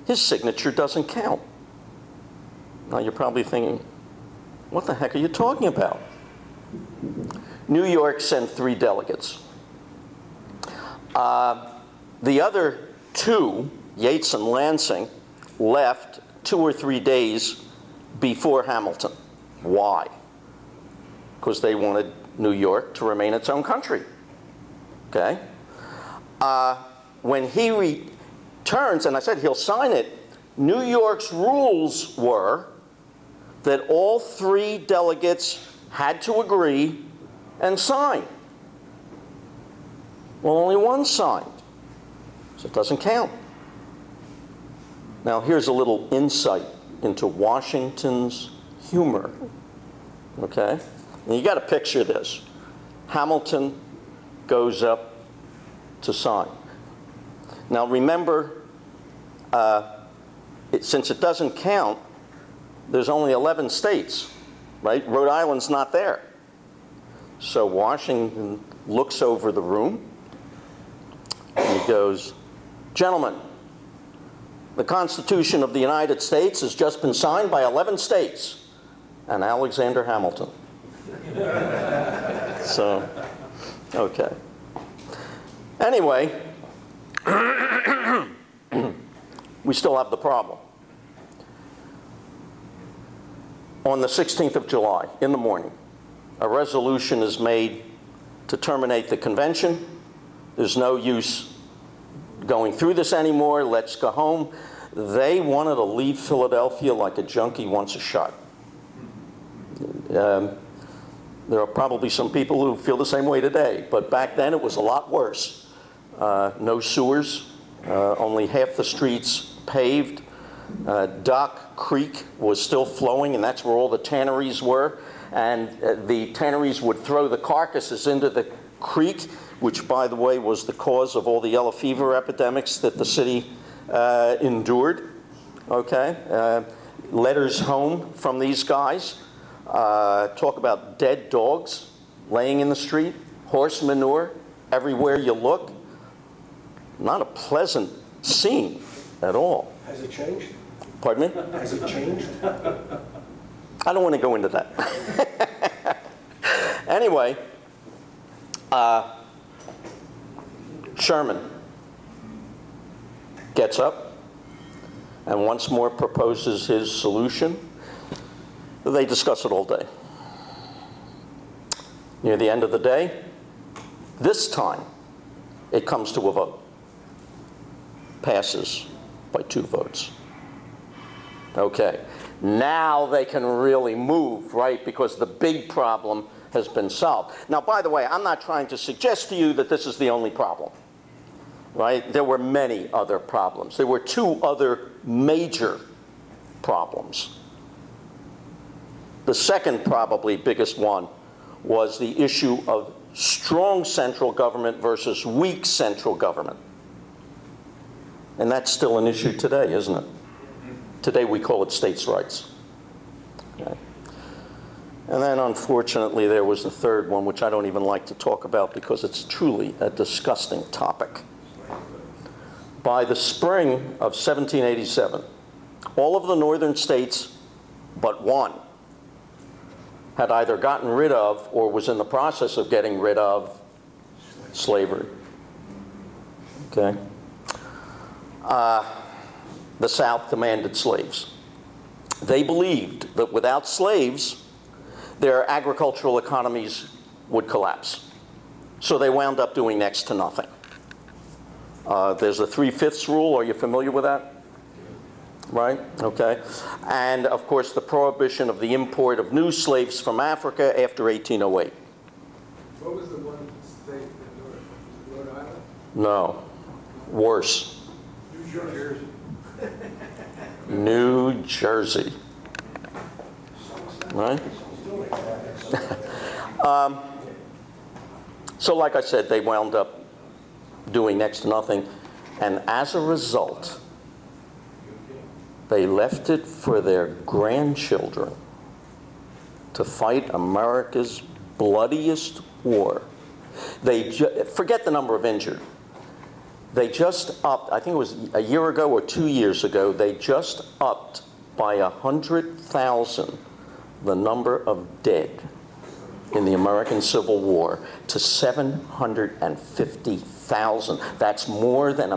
his signature doesn't count. Now you're probably thinking, what the heck are you talking about? New York sent 3 delegates. The other 2, Yates and Lansing, left 2 or 3 days before Hamilton. Why? Because they wanted New York to remain its own country. Okay? When he returns, and I said he'll sign it, New York's rules were that all 3 delegates had to agree and sign. Well, only 1 signed, so it doesn't count. Now, here's a little insight into Washington's humor, okay? And you got to picture this. Hamilton goes up to sign. Now remember, since it doesn't count, there's only 11 states, right? Rhode Island's not there. So Washington looks over the room and he goes, "Gentlemen, the Constitution of the United States has just been signed by 11 states and Alexander Hamilton." So, okay. Anyway, we still have the problem. On the 16th of July, in the morning, a resolution is made to terminate the convention. There's no use going through this anymore. Let's go home. They wanted to leave Philadelphia like a junkie wants a shot. There are probably some people who feel the same way today, but back then it was a lot worse. No sewers, only half the streets paved. Dock Creek was still flowing, and that's where all the tanneries were. And the tanneries would throw the carcasses into the creek, which, by the way, was the cause of all the yellow fever epidemics that the city endured. Okay? Letters home from these guys talk about dead dogs laying in the street, horse manure everywhere you look. Not a pleasant scene at all. Has it changed? Pardon me? Has it changed? I don't want to go into that. Anyway, Sherman gets up and once more proposes his solution. They discuss it all day. Near the end of the day, this time, it comes to a vote. Passes by 2 votes. Okay, now they can really move, right? Because the big problem has been solved. Now, by the way, I'm not trying to suggest to you that this is the only problem, right? There were many other problems. There were 2 other major problems. The second, probably biggest one, was the issue of strong central government versus weak central government. And that's still an issue today, isn't it? Today we call it states' rights. Okay. And then unfortunately there was the third one, which I don't even like to talk about because it's truly a disgusting topic. By the spring of 1787, all of the northern states but one had either gotten rid of or was in the process of getting rid of slavery. Okay? The South demanded slaves. They believed that without slaves, their agricultural economies would collapse. So they wound up doing next to nothing. There's the 3/5 rule. Are you familiar with that? Right? Okay. And, of course, the prohibition of the import of new slaves from Africa after 1808. What was the one state in North? Was it Rhode Island? No. Worse. New Jersey. New Jersey. Right? So like I said, they wound up doing next to nothing. And as a result, they left it for their grandchildren to fight America's bloodiest war. Forget the number of injured. They just upped, I think it was a year ago or 2 years ago, they just upped by 100,000 the number of dead in the American Civil War to 750,000. That's more than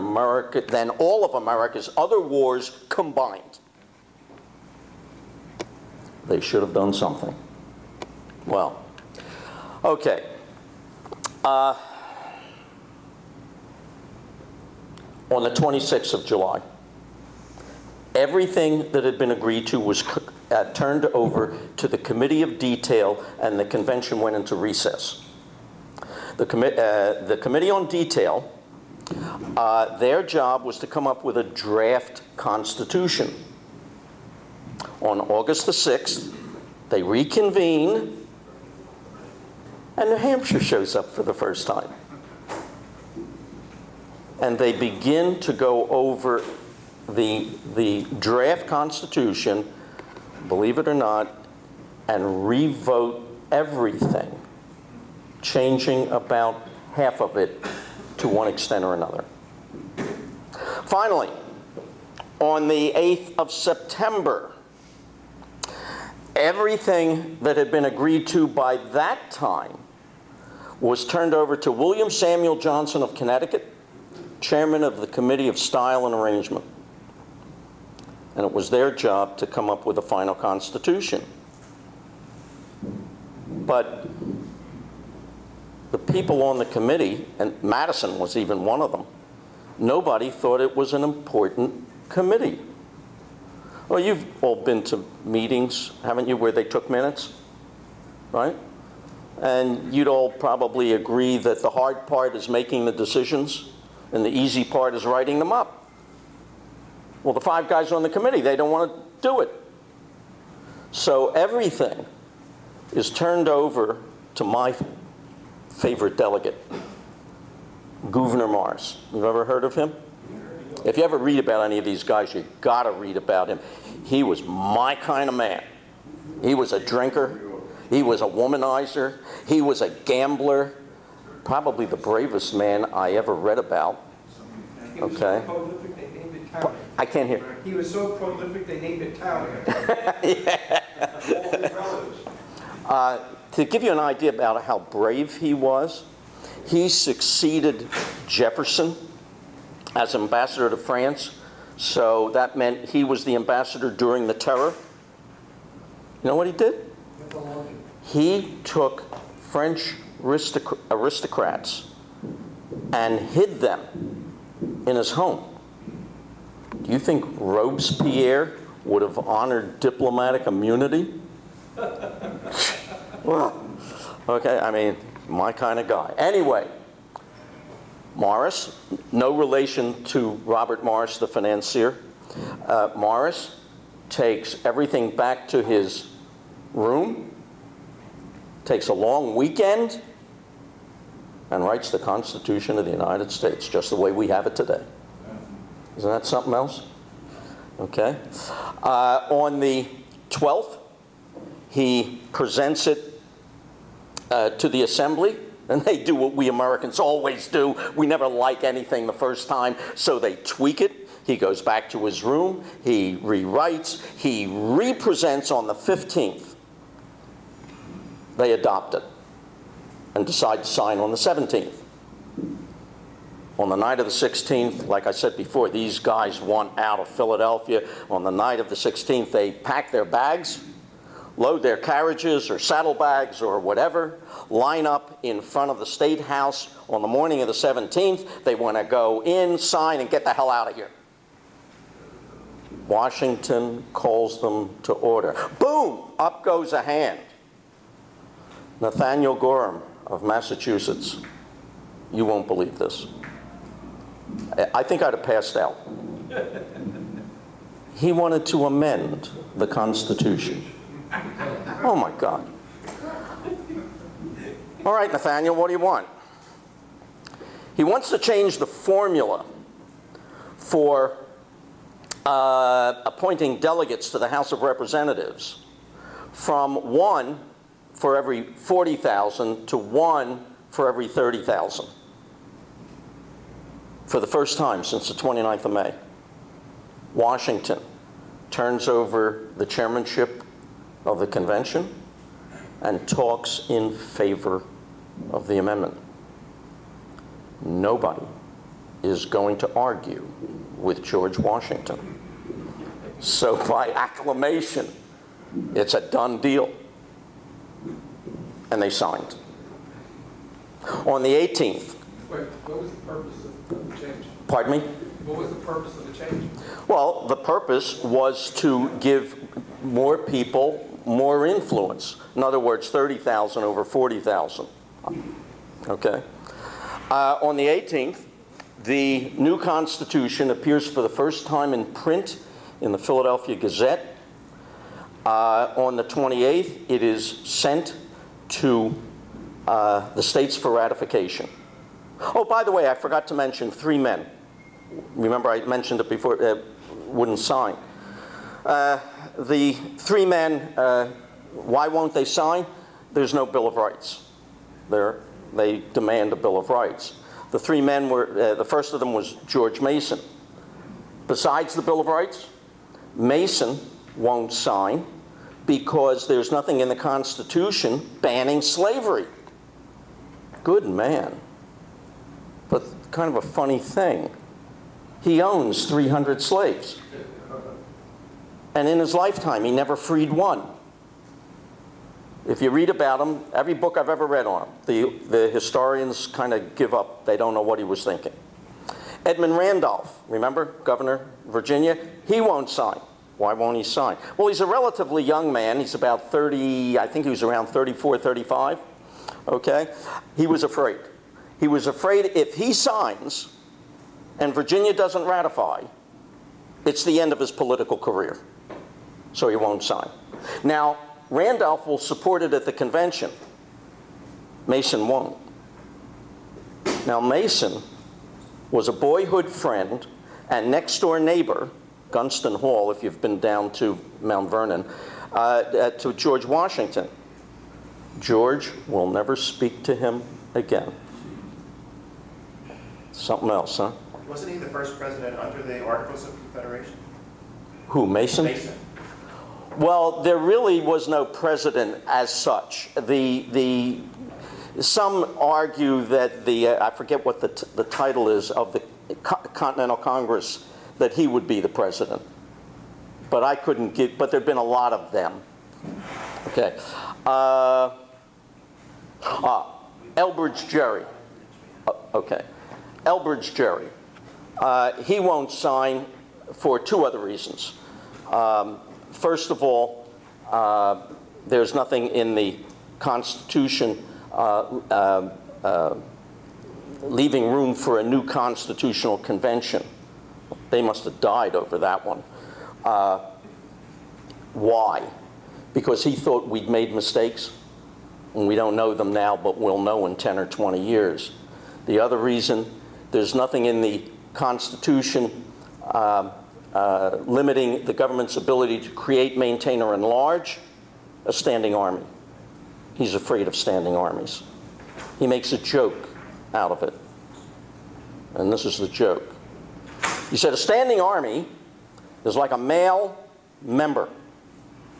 all of America's other wars combined. They should have done something. Well, okay. On the 26th of July, everything that had been agreed to was turned over to the Committee of Detail, and the convention went into recess. The Committee on Detail, their job was to come up with a draft constitution. On August the 6th, they reconvene, And New Hampshire shows up for the first time. And they begin to go over the draft Constitution, believe it or not, and revote everything, changing about half of it to one extent or another. Finally, on the 8th of September, everything that had been agreed to by that time was turned over to William Samuel Johnson of Connecticut, chairman of the Committee of Style and Arrangement. And it was their job to come up with a final constitution. But the people on the committee, and Madison was even one of them, nobody thought it was an important committee. Well, you've all been to meetings, haven't you, where they took minutes, right? And you'd all probably agree that the hard part is making the decisions and the easy part is writing them up. Well, the 5 guys on the committee, they don't want to do it. So everything is turned over to my favorite delegate, Gouverneur Morris. You've ever heard of him? If you ever read about any of these guys, you gotta read about him. He was my kind of man. He was a drinker. He was a womanizer. He was a gambler. Probably the bravest man I ever read about. Okay. Prolific, they named it town. I can't hear. He was so prolific, they named it town. To give you an idea about how brave he was, he succeeded Jefferson as ambassador to France. So that meant he was the ambassador during the terror. You know what he did? He took French aristocrats and hid them in his home. Do you think Robespierre would have honored diplomatic immunity? Well, okay, I mean, my kind of guy. Anyway, Morris, no relation to Robert Morris, the financier. Morris takes everything back to his room, takes a long weekend, and writes the Constitution of the United States, just the way we have it today. Isn't that something else? Okay. On the 12th, he presents it to the Assembly, and they do what we Americans always do. We never like anything the first time, so they tweak it. He goes back to his room, he rewrites, he represents on the 15th. They adopt it and decide to sign on the 17th. On the night of the 16th, like I said before, these guys want out of Philadelphia. On the night of the 16th, they pack their bags, load their carriages or saddlebags or whatever, line up in front of the State House on the morning of the 17th. They want to go in, sign, and get the hell out of here. Washington calls them to order. Boom! Up goes a hand. Nathaniel Gorham of Massachusetts. You won't believe this. I think I'd have passed out. He wanted to amend the Constitution. Oh my God. All right, Nathaniel, what do you want? He wants to change the formula for appointing delegates to the House of Representatives from 1 for every 40,000 to 1 for every 30,000. For the first time since the 29th of May. Washington turns over the chairmanship of the convention and talks in favor of the amendment. Nobody is going to argue with George Washington. So by acclamation, it's a done deal. And they signed. On the 18th. Wait, what was the purpose of the change? Pardon me? What was the purpose of the change? Well, the purpose was to give more people more influence. In other words, 30,000 over 40,000. Okay. On the 18th, the new Constitution appears for the first time in print in the Philadelphia Gazette. On the 28th, it is sent to the states for ratification. Oh, by the way, I forgot to mention 3 men. Remember I mentioned it before, wouldn't sign. The 3 men, why won't they sign? There's no Bill of Rights. They demand a Bill of Rights. The 3 men were, the first of them was George Mason. Besides the Bill of Rights, Mason won't sign because there's nothing in the Constitution banning slavery. Good man. But kind of a funny thing. He owns 300 slaves. And in his lifetime, he never freed one. If you read about him, every book I've ever read on him, the historians kind of give up. They don't know what he was thinking. Edmund Randolph, remember, Governor of Virginia? He won't sign. Why won't he sign? Well, he's a relatively young man. He's about 30, I think he was around 34, 35. Okay? He was afraid. He was afraid if he signs and Virginia doesn't ratify, it's the end of his political career. So he won't sign. Now, Randolph will support it at the convention. Mason won't. Now, Mason was a boyhood friend and next-door neighbor, Gunston Hall, if you've been down to Mount Vernon, to George Washington. George will never speak to him again. Something else, huh? Wasn't he the first president under the Articles of Confederation? Who, Mason? Mason. Well, there really was no president as such. Some argue that I forget what the title is of the Continental Congress, that he would be the president. But I couldn't get, but there've been a lot of them. Okay. Elbridge Gerry. Okay. Elbridge Gerry. He won't sign for 2 other reasons. First of all, there's nothing in the Constitution leaving room for a new constitutional convention. They must have died over that one. Why? Because he thought we'd made mistakes, and we don't know them now, but we'll know in 10 or 20 years. The other reason, there's nothing in the Constitution limiting the government's ability to create, maintain, or enlarge a standing army. He's afraid of standing armies. He makes a joke out of it. And this is the joke. He said a standing army is like a male member.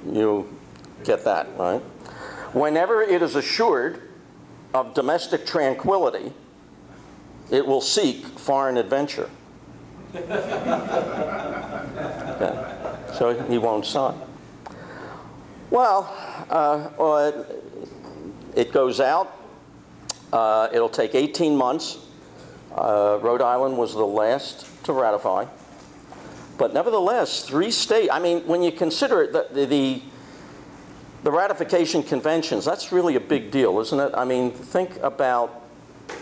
You get that, right? Whenever it is assured of domestic tranquility, it will seek foreign adventure. Okay. So he won't sign. Well, it goes out. It'll take 18 months. Rhode Island was the last to ratify. But nevertheless, 3 states, I mean, when you consider it, the ratification conventions, that's really a big deal, isn't it? I mean, think about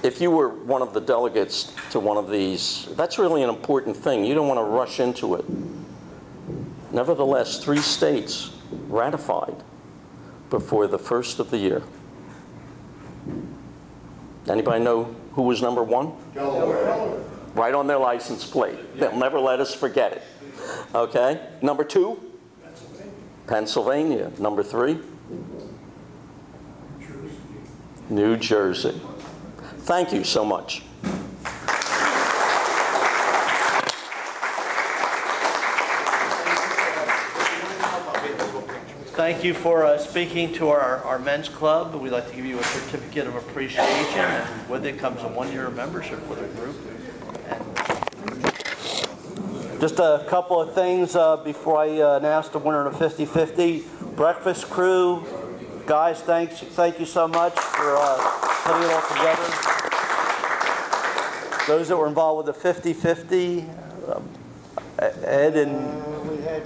if you were one of the delegates to one of these, that's really an important thing. You don't want to rush into it. Nevertheless, 3 states ratified before the first of the year. Anybody know who was number 1? Delaware. Right on their license plate. They'll never let us forget it. Okay? Number 2? Pennsylvania. Number 3? New Jersey. Thank you so much. Thank you for speaking to our men's club. We'd like to give you a certificate of appreciation, and with it comes a 1-year membership for the group. Just a couple of things before I announce the winner of the 50-50. Breakfast crew, guys, thank you so much for putting it all together. Those that were involved with the 50-50, Ed and... We had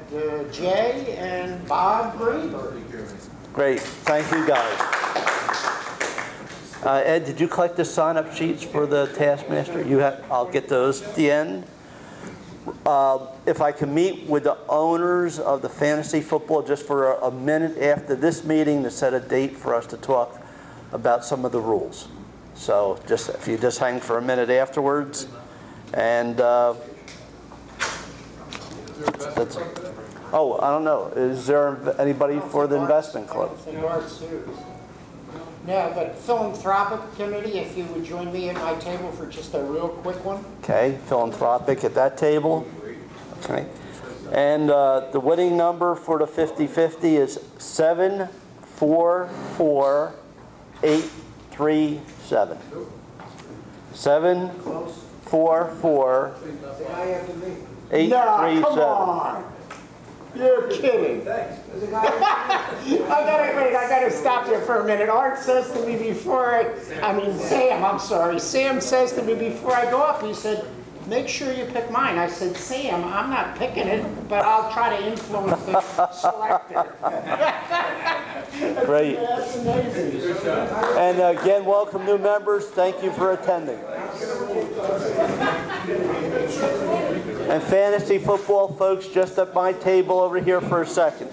Jay and Bob Green. Great, thank you guys. Ed, did you collect the sign-up sheets for the Taskmaster? I'll get those at the end. If I can meet with the owners of the fantasy football just for a minute after this meeting to set a date for us to talk about some of the rules. So just if you just hang for a minute afterwards, and that's, oh, I don't know. Is there anybody for the investment club? No, but philanthropic committee, if you would join me at my table for just a real quick one. Okay, philanthropic at that table. Okay. And the winning number for the 50-50 is 744837. 744837. No, come on. You're kidding. I gotta stop you for a minute. Art says to me before Sam says to me before I go up, he said, make sure you pick mine. I said, Sam, I'm not picking it, but I'll try to influence the selector. Great. That's amazing. And again, welcome new members. Thank you for attending. And fantasy football folks, just at my table over here for a second.